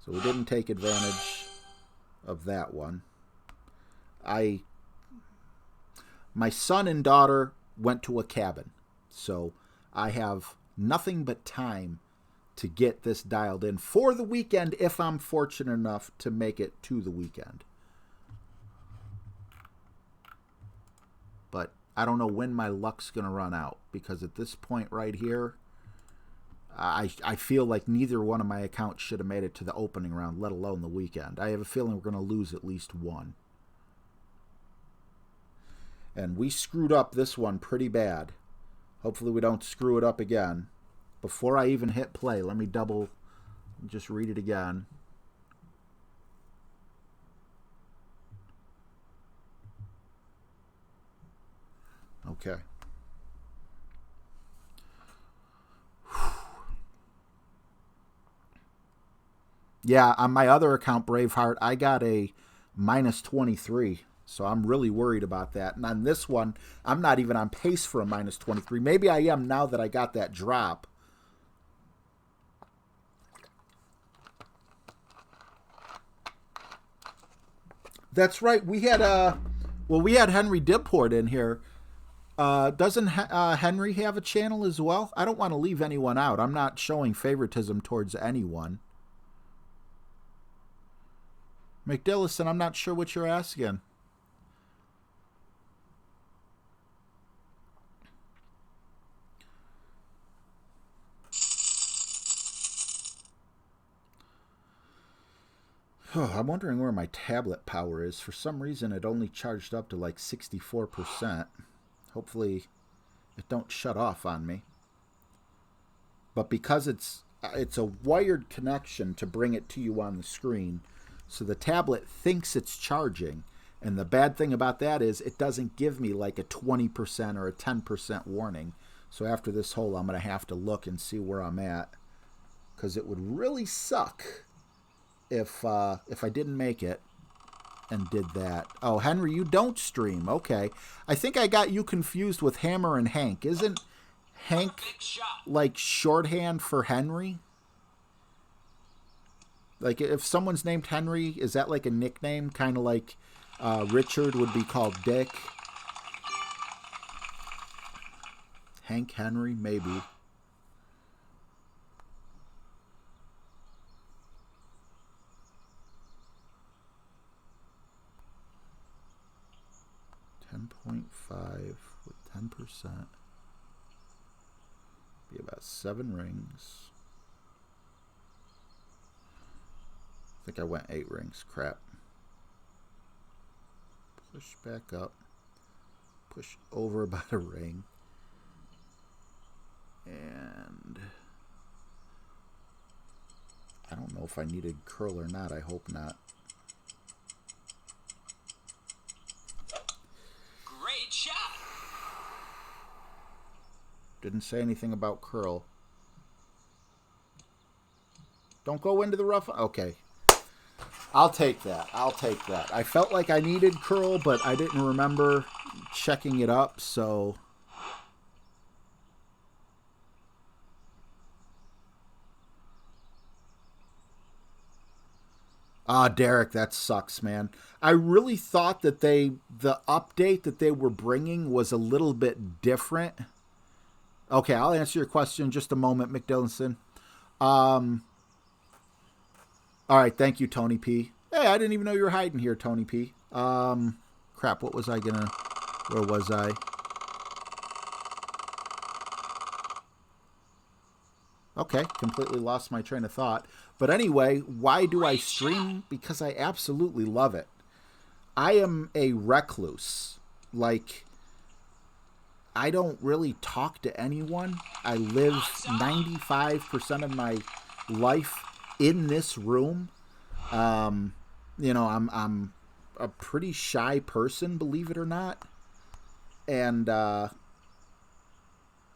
So we didn't take advantage of that one. My son and daughter went to a cabin. So I have nothing but time to get this dialed in for the weekend if I'm fortunate enough to make it to the weekend. But I don't know when my luck's going to run out, because at this point right here, I feel like neither one of my accounts should have made it to the opening round, let alone the weekend. I have a feeling we're going to lose at least one. And we screwed up this one pretty bad. Hopefully we don't screw it up again. Before I even hit play, let me just read it again. Okay. Yeah, on my other account, Braveheart, I got a -23. So I'm really worried about that. And on this one, I'm not even on pace for a -23. Maybe I am now that I got that drop. That's right. We had Henry Dipport in here. Doesn't Henry have a channel as well? I don't want to leave anyone out. I'm not showing favoritism towards anyone. McDillison, I'm not sure what you're asking. Oh, I'm wondering where my tablet power is. For some reason, it only charged up to like 64%. Hopefully, it don't shut off on me. But because it's a wired connection to bring it to you on the screen, so the tablet thinks it's charging. And the bad thing about that is it doesn't give me like a 20% or a 10% warning. So after this hole, I'm going to have to look and see where I'm at, because it would really suck if I didn't make it and did that. Oh, Henry, you don't stream. Okay. I think I got you confused with Hammer and Hank. Isn't Hank like shorthand for Henry? Like if someone's named Henry, is that like a nickname? Kind of like Richard would be called Dick. Hank Henry, maybe. .5 with 10%. Be about 7 rings. I think I went 8 rings. Crap. Push back up. Push over about a ring. And I don't know if I needed curl or not. I hope not. Great shot. Didn't say anything about curl. Don't go into the rough. Okay. I'll take that. I'll take that. I felt like I needed curl, but I didn't remember checking it up, so. Ah, Derek, that sucks, man. I really thought that the update that they were bringing was a little bit different. Okay, I'll answer your question in just a moment, McDillinson. All right, thank you, Tony P. Hey, I didn't even know you were hiding here, Tony P. Crap, what was I gonna... Where was I? Okay, completely lost my train of thought. But anyway, why do I stream? Because I absolutely love it. I am a recluse. Like, I don't really talk to anyone. I live 95% of my life in this room. You know, I'm a pretty shy person, believe it or not. And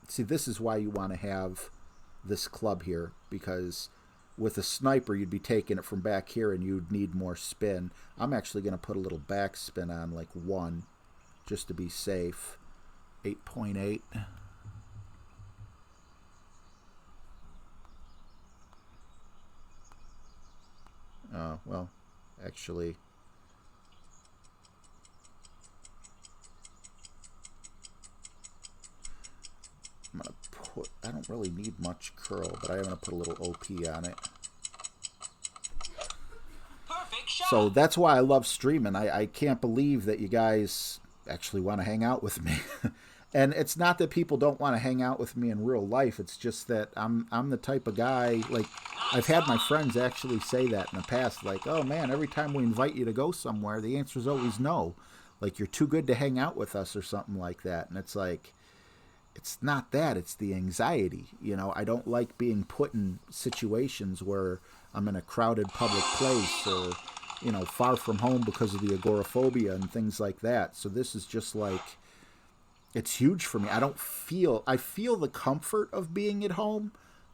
see, this is why you want to have this club here, because with a sniper you'd be taking it from back here and you'd need more spin. I'm actually going to put a little back spin on, like 1, just to be safe. 8.8. Well, actually, I'm going to put, I don't really need much curl, but I am going to put a little OP on it. So that's why I love streaming. I can't believe that you guys actually want to hang out with me. And it's not that people don't want to hang out with me in real life. It's just that I'm the type of guy, like, I've had my friends actually say that in the past. Like, oh, man, every time we invite you to go somewhere, the answer is always no. Like, you're too good to hang out with us or something like that. And it's like, it's not that. It's the anxiety. You know, I don't like being put in situations where I'm in a crowded public place or, you know, far from home because of the agoraphobia and things like that. So this is just like... It's huge for me. I feel the comfort of being at home,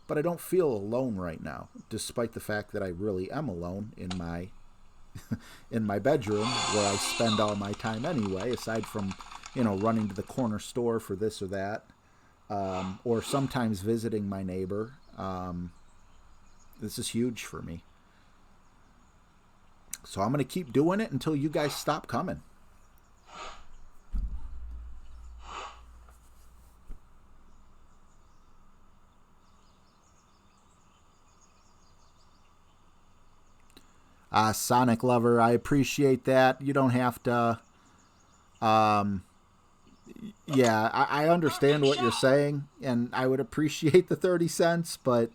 but I don't feel alone right now, despite the fact that I really am alone in my in my bedroom where I spend all my time anyway, aside from, you know, running to the corner store for this or that, or sometimes visiting my neighbor. This is huge for me. So I'm going to keep doing it until you guys stop coming. Sonic Lover, I appreciate that. You don't have to... yeah, I understand what you're saying, and I would appreciate the 30 cents, but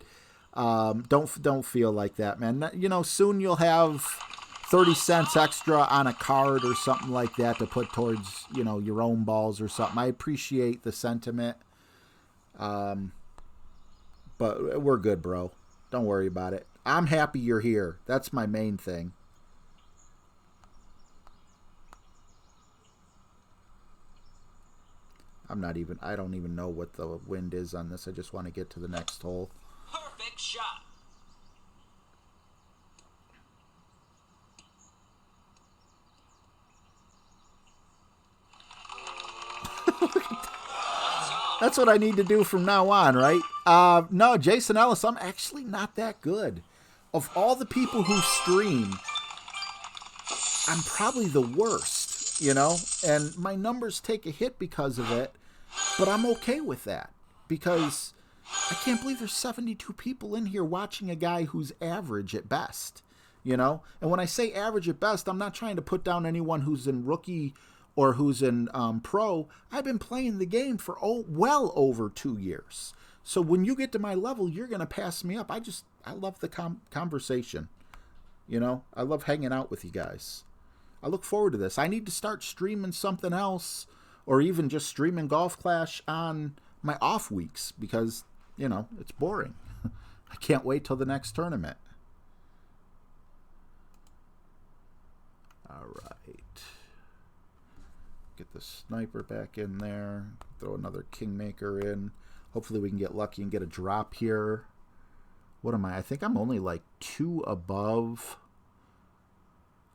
don't feel like that, man. You know, soon you'll have 30 cents extra on a card or something like that to put towards, you know, your own balls or something. I appreciate the sentiment, but we're good, bro. Don't worry about it. I'm happy you're here. That's my main thing. I don't even know what the wind is on this. I just want to get to the next hole. Perfect shot. That's what I need to do from now on, right? No, Jason Ellis, I'm actually not that good. Of all the people who stream, I'm probably the worst, you know? And my numbers take a hit because of it, but I'm okay with that. Because I can't believe there's 72 people in here watching a guy who's average at best, you know? And when I say average at best, I'm not trying to put down anyone who's in rookie or who's in pro. I've been playing the game for well over 2 years. So when you get to my level, you're going to pass me up. I love the conversation. You know, I love hanging out with you guys. I look forward to this. I need to start streaming something else, or even just streaming Golf Clash on my off weeks because, you know, it's boring. I can't wait till the next tournament. All right. Get the sniper back in there. Throw another Kingmaker in. Hopefully we can get lucky and get a drop here. What am I? I think I'm only like 2 above.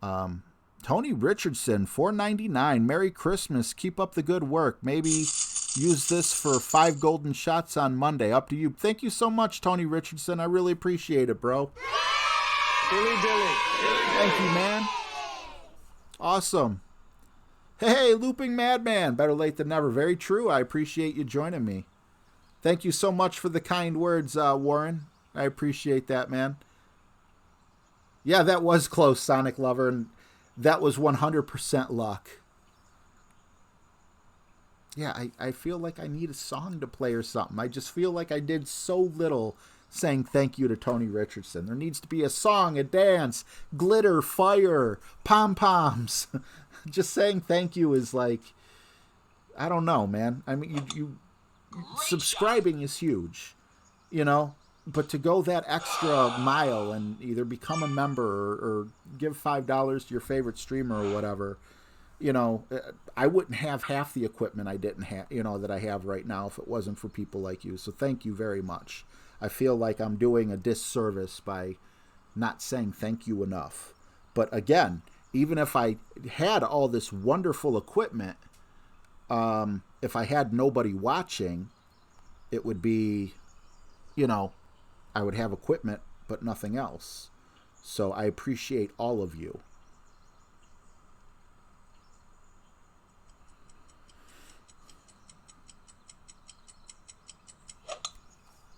Tony Richardson, $4.99. Merry Christmas. Keep up the good work. Maybe use this for 5 golden shots on Monday. Up to you. Thank you so much, Tony Richardson. I really appreciate it, bro. Dilly dilly. Thank you, man. Awesome. Hey, Looping Madman. Better late than never. Very true. I appreciate you joining me. Thank you so much for the kind words, Warren. I appreciate that, man. Yeah, that was close, Sonic Lover, and that was 100% luck. Yeah, I feel like I need a song to play or something. I just feel like I did so little saying thank you to Tony Richardson. There needs to be a song, a dance, glitter, fire, pom-poms. Just saying thank you is like, I don't know, man. I mean, you subscribing is huge, you know? But to go that extra mile and either become a member or give $5 to your favorite streamer or whatever, you know, I wouldn't have half the equipment I didn't have, you know, that I have right now if it wasn't for people like you. So thank you very much. I feel like I'm doing a disservice by not saying thank you enough. But again, even if I had all this wonderful equipment, if I had nobody watching, it would be, you know, I would have equipment, but nothing else. So I appreciate all of you.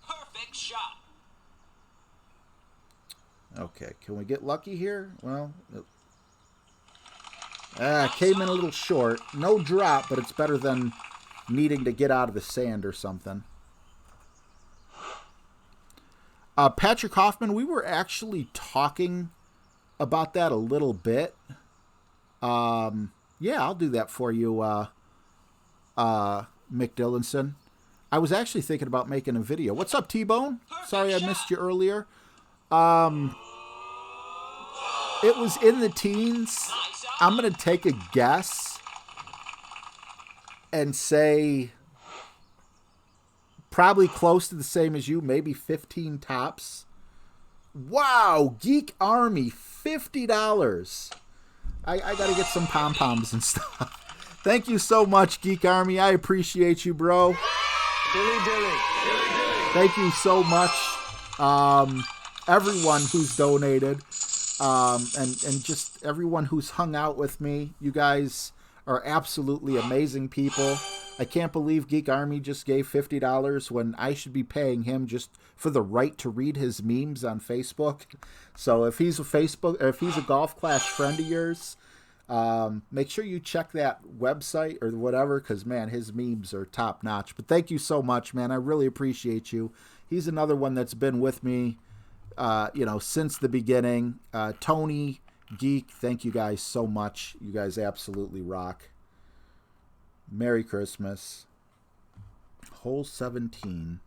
Perfect shot. Okay, can we get lucky here? Well, came in a little short. No drop, but it's better than needing to get out of the sand or something. Patrick Hoffman, we were actually talking about that a little bit. Yeah, I'll do that for you, Mick Dillinson. I was actually thinking about making a video. What's up, T-Bone? Sorry I missed you earlier. It was in the teens. I'm going to take a guess and say probably close to the same as you, maybe 15 tops. Wow, Geek Army, $50. I got to get some pom-poms and stuff. Thank you so much, Geek Army. I appreciate you, bro. Dilly dilly. Thank you so much, everyone who's donated, and just everyone who's hung out with me. You guys are absolutely amazing people. I can't believe Geek Army just gave $50 when I should be paying him just for the right to read his memes on Facebook. So if he's a Golf Clash friend of yours, make sure you check that website or whatever, because man, his memes are top notch. But thank you so much, man. I really appreciate you. He's another one that's been with me, since the beginning. Tony, Geek, thank you guys so much. You guys absolutely rock. Merry Christmas. Hole 17.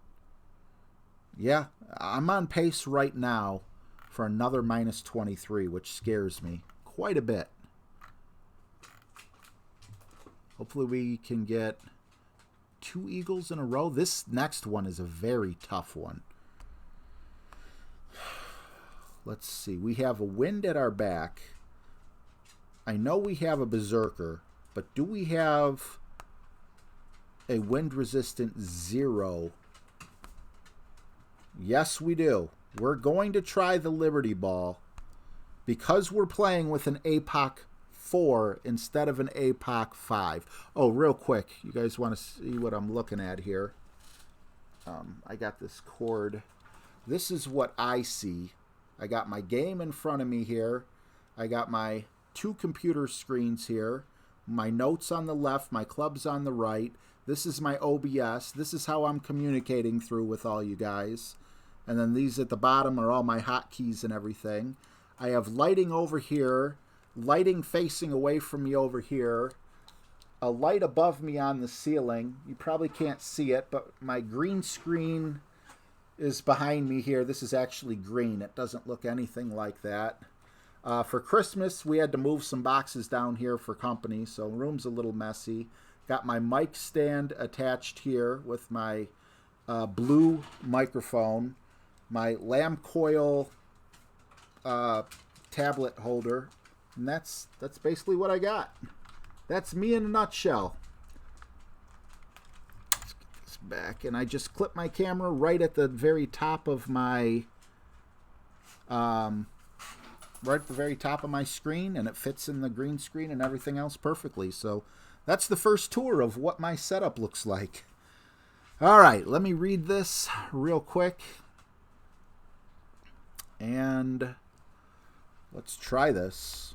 Yeah, I'm on pace right now for another minus 23, which scares me quite a bit. Hopefully we can get 2 eagles in a row. This next one is a very tough one. Let's see. We have a wind at our back. I know we have a berserker, but do we have a wind resistant 0? Yes, we do. We're going to try the Liberty Ball because we're playing with an APOC 4 instead of an APOC 5. Oh, real quick, you guys want to see what I'm looking at here? I got this cord. This is what I see. I got my game in front of me here. I got my 2 computer screens here. My notes on the left, my clubs on the right. This is my OBS. This is how I'm communicating through with all you guys. And then these at the bottom are all my hotkeys and everything. I have lighting over here, lighting facing away from me over here, a light above me on the ceiling. You probably can't see it, but my green screen is behind me here. This is actually green. It doesn't look anything like that. For Christmas, we had to move some boxes down here for company, so the room's a little messy. Got my mic stand attached here with my blue microphone, my lamb coil tablet holder, and that's basically what I got. That's me in a nutshell. Let's get this back, and I just clip my camera right at the very top of my right at the very top of my screen, and it fits in the green screen and everything else perfectly. So that's the first tour of what my setup looks like. All right, let me read this real quick. And let's try this.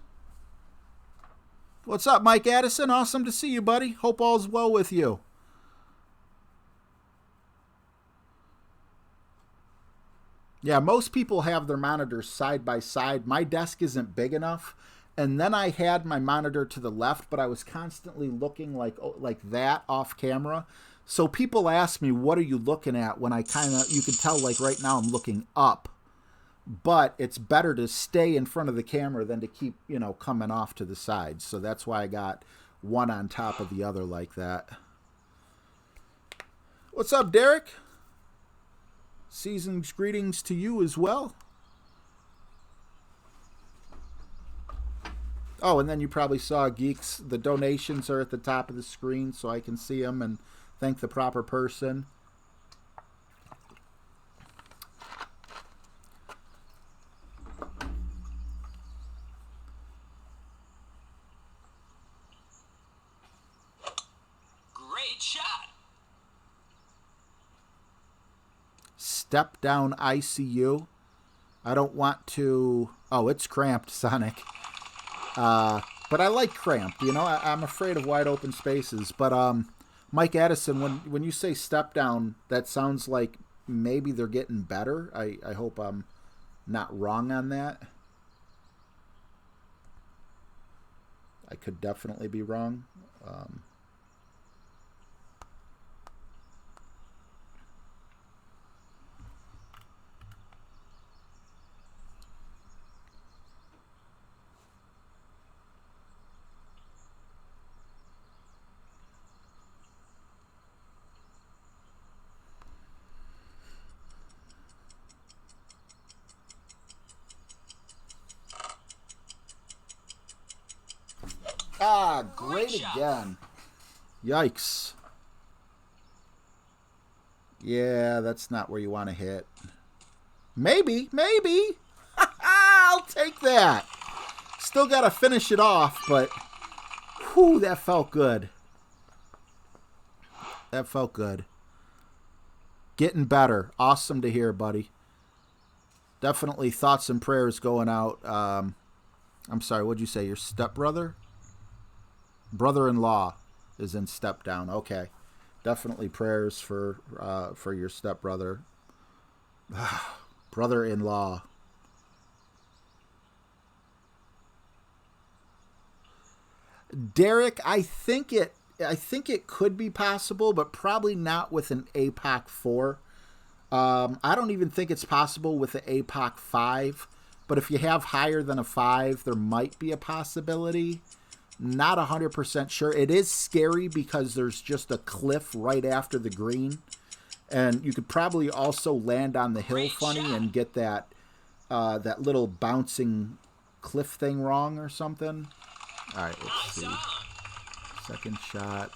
What's up, Mike Addison? Awesome to see you, buddy. Hope all's well with you. Yeah, most people have their monitors side by side. My desk isn't big enough. And then I had my monitor to the left, but I was constantly looking like that off camera. So people ask me, what are you looking at? When I you can tell like right now I'm looking up. But it's better to stay in front of the camera than to keep, coming off to the sides. So that's why I got one on top of the other like that. What's up, Derek? Season's greetings to you as well. Oh, and then you probably saw, Geeks, the donations are at the top of the screen so I can see them and thank the proper person. Step down ICU. I don't want to... Oh, it's cramped, Sonic. But I like cramped, I'm afraid of wide open spaces. But Mike Addison, when you say step down, that sounds like maybe they're getting better. I hope I'm not wrong on that. I could definitely be wrong. Great again. Yikes. Yeah, that's not where you want to hit. Maybe. I'll take that. Still got to finish it off, but whew, that felt good. That felt good. Getting better. Awesome to hear, buddy. Definitely thoughts and prayers going out. I'm sorry, what'd you say? Your stepbrother? Brother-in-law is in step down. Okay. Definitely prayers for your stepbrother. Brother-in-law. Derek, I think it could be possible, but probably not with an APOC 4. I don't even think it's possible with an APOC 5, but if you have higher than a 5, there might be a possibility. Not 100% sure. It is scary because there's just a cliff right after the green, and you could probably also land on the hill funny and get that that little bouncing cliff thing wrong or something. All right, let's see. Second shot.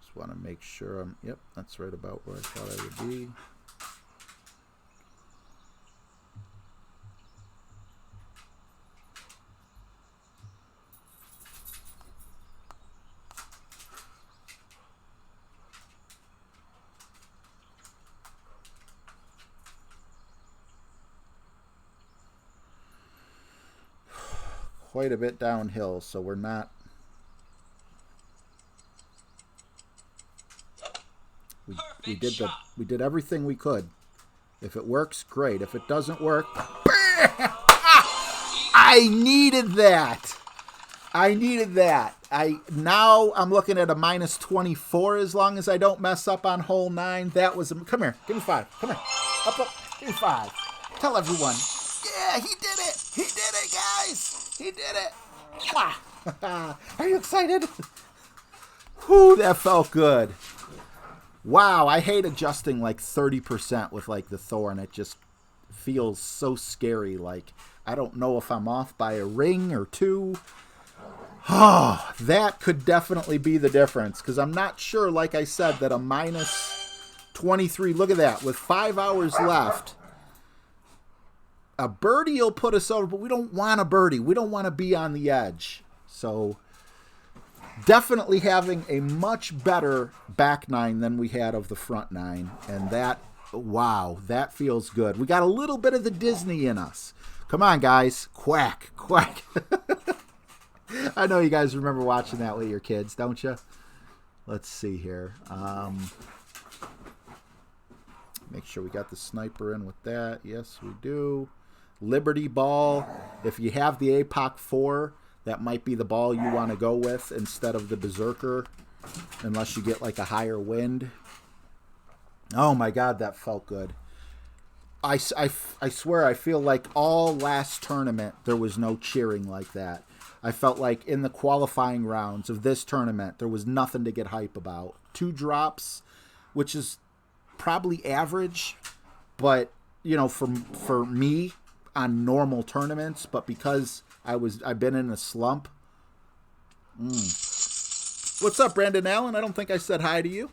Just want to make sure I'm... Yep, that's right about where I thought I would be. Quite a bit downhill, so we're not... We did everything we could. If it works, great. If it doesn't work, I needed that. Now I'm looking at a -24 as long as I don't mess up on hole 9. That was come here, give me 5. Come here, up, give me 5. Tell everyone. Yeah, he did it. He did it, guys. He did it. Are you excited? Whew, that felt good. Wow, I hate adjusting like 30% with like the Thorn. It just feels so scary. Like, I don't know if I'm off by a ring or 2. Oh, that could definitely be the difference. Because I'm not sure, like I said, that a -23, look at that, with 5 hours left. A birdie will put us over, but we don't want a birdie. We don't want to be on the edge. So, definitely having a much better back nine than we had of the front nine. And that, wow, that feels good. We got a little bit of the Disney in us. Come on, guys. Quack, quack. I know you guys remember watching that with your kids, don't you? Let's see here. Make sure we got the sniper in with that. Yes, we do. Liberty Ball. If you have the APOC 4, that might be the ball you want to go with instead of the Berserker, unless you get like a higher wind. Oh my God, that felt good. I swear, I feel like all last tournament there was no cheering like that. I felt like in the qualifying rounds of this tournament, there was nothing to get hype about. 2 drops, which is probably average, but, you know, for me on normal tournaments, but because I've been in a slump. What's up, Brandon Allen? I don't think I said hi to you.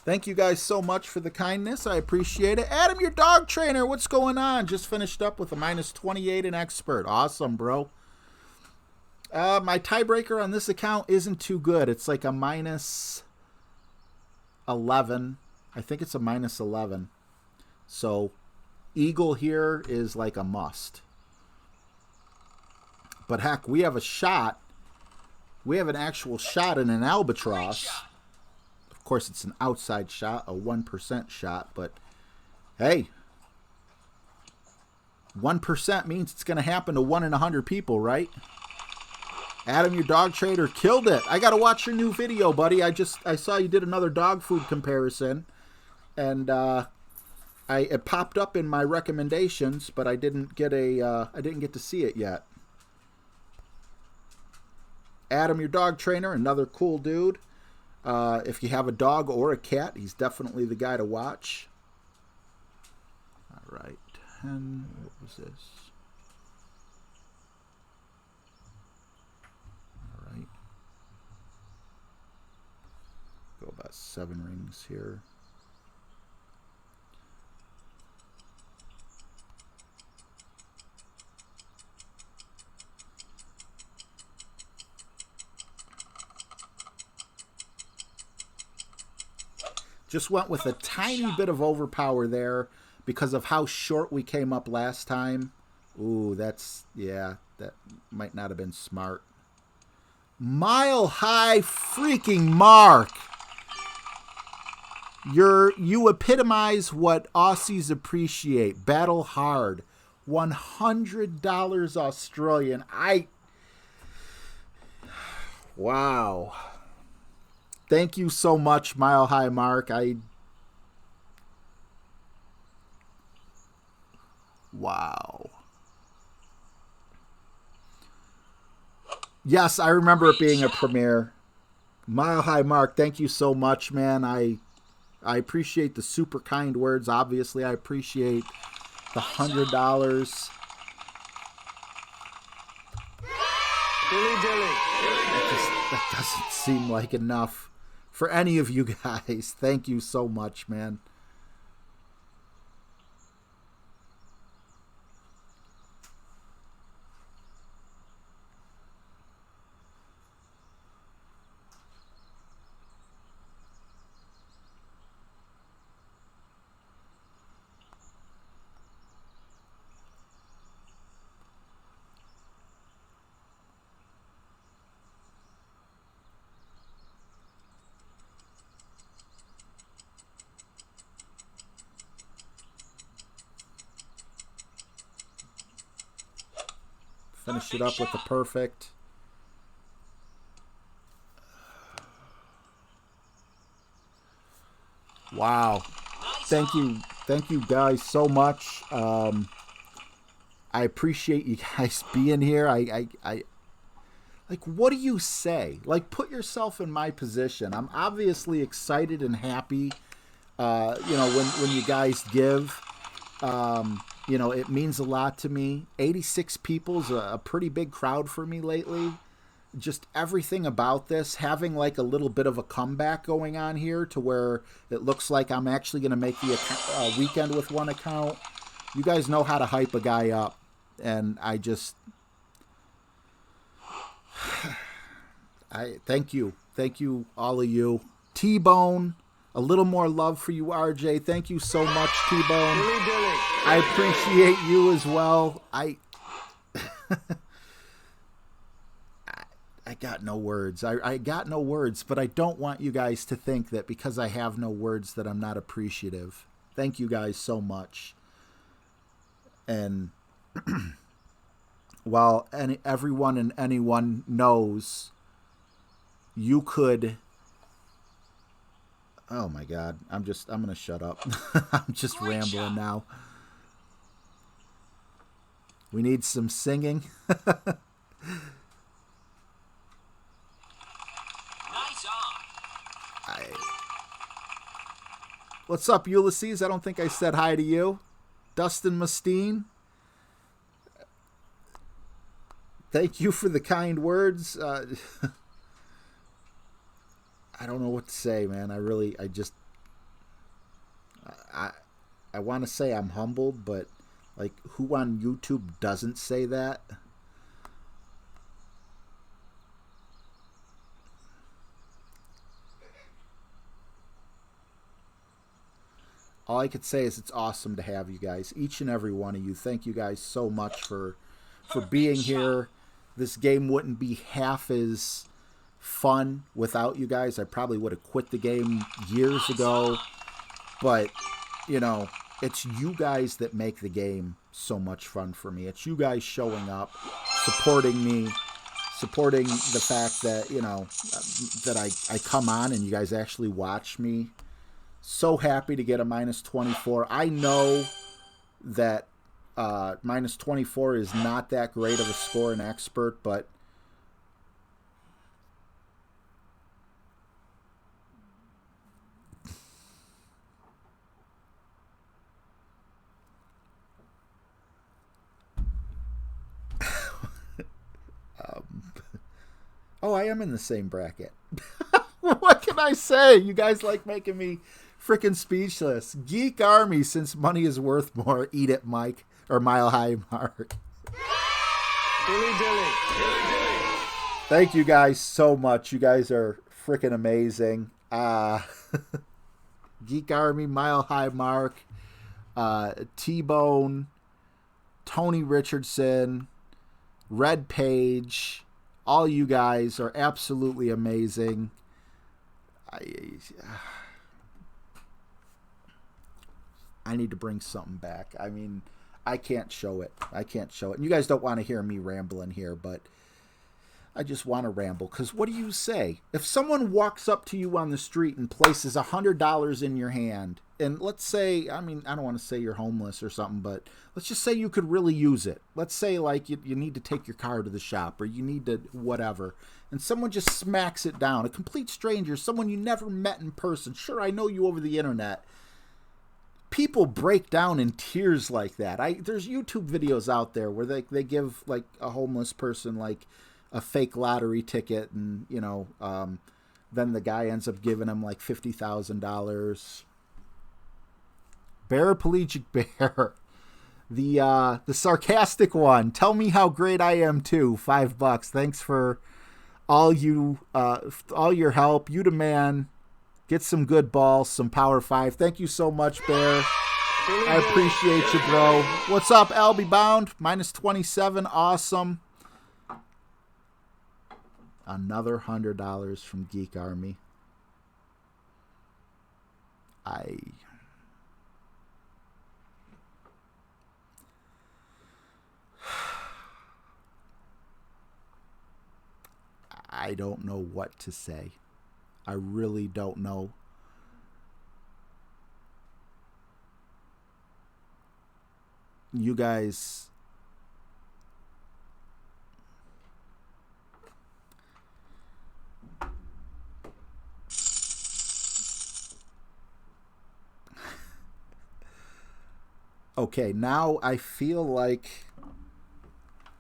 Thank you guys so much for the kindness. I appreciate it. Adam, your dog trainer, what's going on? Just finished up with a -28 in expert. Awesome, bro. My tiebreaker on this account isn't too good. It's like a -11. I think it's a -11. So Eagle here is like a must. But heck, we have a shot. We have an actual shot in an albatross. Of course, it's an outside shot, a 1% shot. But hey, 1% means it's going to happen to 1 in 100 people, right? Adam, your dog trader, killed it. I got to watch your new video, buddy. I saw you did another dog food comparison. And it popped up in my recommendations, but I didn't get to see it yet. Adam, your dog trainer, another cool dude. If you have a dog or a cat, he's definitely the guy to watch. All right, 10. What was this? All right. Go about 7 rings here. Just went with a tiny bit of overpower there because of how short we came up last time. Ooh, that might not have been smart. Mile high freaking mark. You epitomize what Aussies appreciate. Battle hard. $100 Australian. Wow. Thank you so much, Mile High Mark. Wow. Yes, I remember it being a premiere. Mile High Mark, thank you so much, man. I appreciate the super kind words. Obviously, I appreciate the $100. Dilly dilly. That doesn't seem like enough for any of you guys. Thank you so much, man. Finish it up with the perfect. Wow. Thank you guys so much. I appreciate you guys being here. I like, what do you say? Like, put yourself in my position. I'm obviously excited and happy. When you guys give. It means a lot to me. 86 people's a pretty big crowd for me lately. Just everything about this, having like a little bit of a comeback going on here to where it looks like I'm actually going to make the weekend with one account. You guys know how to hype a guy up. And I thank you. Thank you, all of you. T-Bone, a little more love for you, RJ. Thank you so much, T-Bone. Dilly dilly. I appreciate you as well. I got no words. I got no words, but I don't want you guys to think that because I have no words that I'm not appreciative. Thank you guys so much. And while everyone and anyone knows you could... Oh my God. I'm going to shut up. I'm just Great rambling job. now. We need some singing. Nice on. What's up, Ulysses? I don't think I said hi to you. Dustin Mustine. Thank you for the kind words. I don't know what to say, man. I want to say I'm humbled, but like, who on YouTube doesn't say that? All I could say is it's awesome to have you guys, each and every one of you. Thank you guys so much for being here. This game wouldn't be half as fun without you guys. I probably would have quit the game years ago. But, you know, it's you guys that make the game so much fun for me. It's you guys showing up, supporting me, supporting the fact that, you know, that I come on and you guys actually watch me. So happy to get a minus 24. I know that minus 24 is not that great of a score in expert, but oh, I am in the same bracket. What can I say? You guys like making me freaking speechless. Geek Army, since money is worth more. Eat it, Mike. Or Mile High Mark. Dilly dilly. Thank you guys so much. You guys are freaking amazing. Geek Army, Mile High Mark, T-Bone, Tony Richardson, Red Page. All you guys are absolutely amazing. I need to bring something back. I mean, I can't show it. And you guys don't want to hear me rambling here, but I just want to ramble. Because what do you say? If someone walks up to you on the street and places $100 in your hand, and let's say, I mean, I don't want to say you're homeless or something, but let's just say you could really use it. Let's say, like, you need to take your car to the shop, or you need to whatever, and someone just smacks it down. A complete stranger, someone you never met in person. Sure, I know you over the internet. People break down in tears like that. There's YouTube videos out there where they give, like, a homeless person, like, a fake lottery ticket, and, you know, then the guy ends up giving him, like, $50,000. Paraplegic Bear. The sarcastic one. Tell me how great I am, too. $5. Thanks for all your help. You the man. Get some good balls, some Power 5. Thank you so much, Bear. I appreciate you, bro. What's up, Albie Bound? Minus 27. Awesome. Another $100 from Geek Army. I don't know what to say. I really don't know. You guys... Okay, now I feel like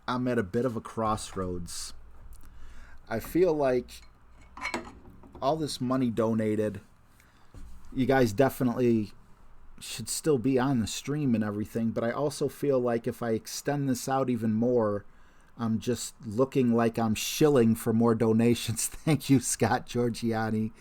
I'm at a bit of a crossroads. I feel like all this money donated, you guys definitely should still be on the stream and everything, but I also feel like if I extend this out even more, I'm just looking like I'm shilling for more donations. Thank you, Scott Giorgiani.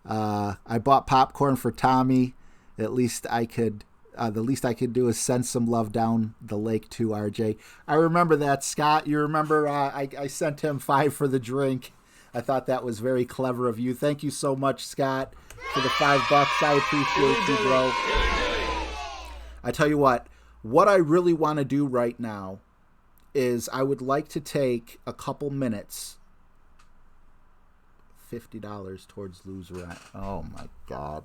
I bought popcorn for Tommy. At least I could. The least I could do is send some love down the lake to RJ. I remember that, Scott. You remember I sent him $5 for the drink. I thought that was very clever of you. Thank you so much, Scott, for the $5. I appreciate you, bro. I tell you what I really want to do right now is I would like to take a couple minutes. $50 towards lose rent. Oh my God.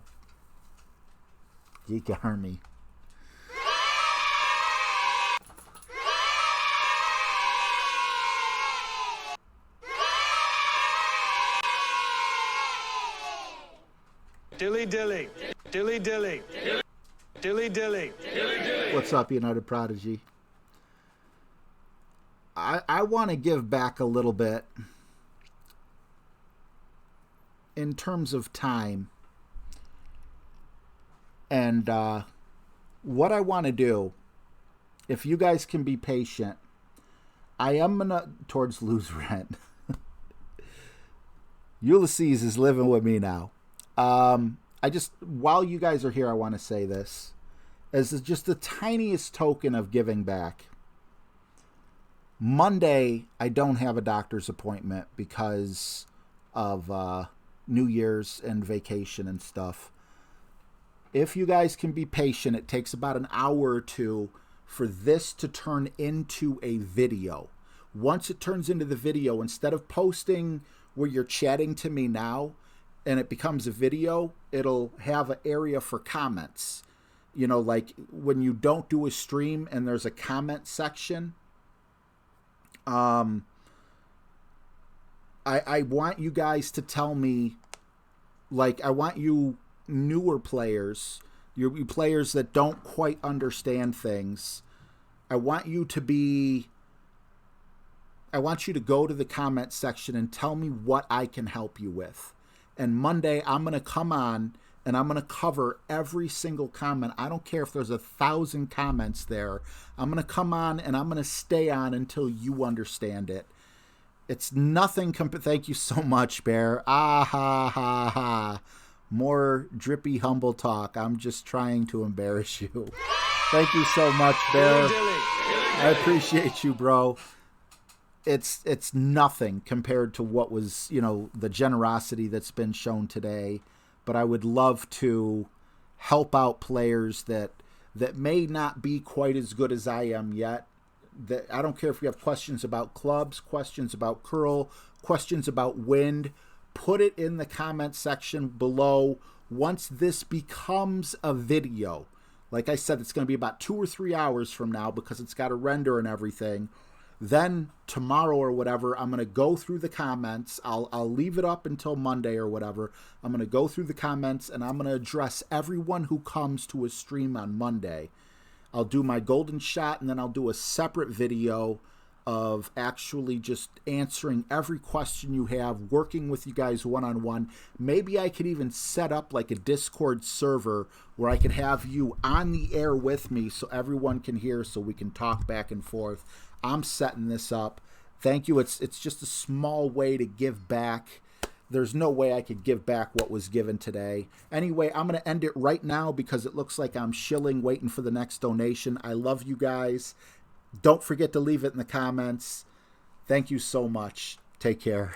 Geek Army. Dilly dilly. Dilly dilly. Dilly dilly. What's up, United Prodigy? I want to give back a little bit in terms of time. And what I want to do, if you guys can be patient, I am going to, towards lose rent. Ulysses is living with me now. While you guys are here, I want to say this as just the tiniest token of giving back. Monday, I don't have a doctor's appointment because of New Year's and vacation and stuff. If you guys can be patient, it takes about an hour or two for this to turn into a video. Once it turns into the video, instead of posting where you're chatting to me now and it becomes a video, it'll have an area for comments. You know, like when you don't do a stream and there's a comment section. I want you guys to tell me, like, I want you newer players, you players that don't quite understand things, I want you to go to the comment section and tell me what I can help you with. And Monday, I'm going to come on and I'm going to cover every single comment. I don't care if there's 1,000 comments there. I'm going to come on and I'm going to stay on until you understand it. It's nothing. Thank you so much, Bear. Ah, ha, ha, ha. More drippy, humble talk. I'm just trying to embarrass you. Thank you so much, Bear. I appreciate you, bro. It's nothing compared to what was, the generosity that's been shown today. But I would love to help out players that may not be quite as good as I am yet. That I don't care if you have questions about clubs, questions about curl, questions about wind. Put it in the comment section below. Once this becomes a video, like I said, it's going to be about 2 or 3 hours from now because it's got to render and everything. Then tomorrow or whatever, I'm going to go through the comments. I'll leave it up until Monday or whatever. I'm going to go through the comments and I'm going to address everyone who comes to a stream on Monday. I'll do my golden shot and then I'll do a separate video of actually just answering every question you have, working with you guys one-on-one. Maybe I could even set up like a Discord server where I could have you on the air with me so everyone can hear, so we can talk back and forth. I'm setting this up. Thank you. It's just a small way to give back. There's no way I could give back what was given today. Anyway, I'm going to end it right now because it looks like I'm shilling, waiting for the next donation. I love you guys. Don't forget to leave it in the comments. Thank you so much. Take care.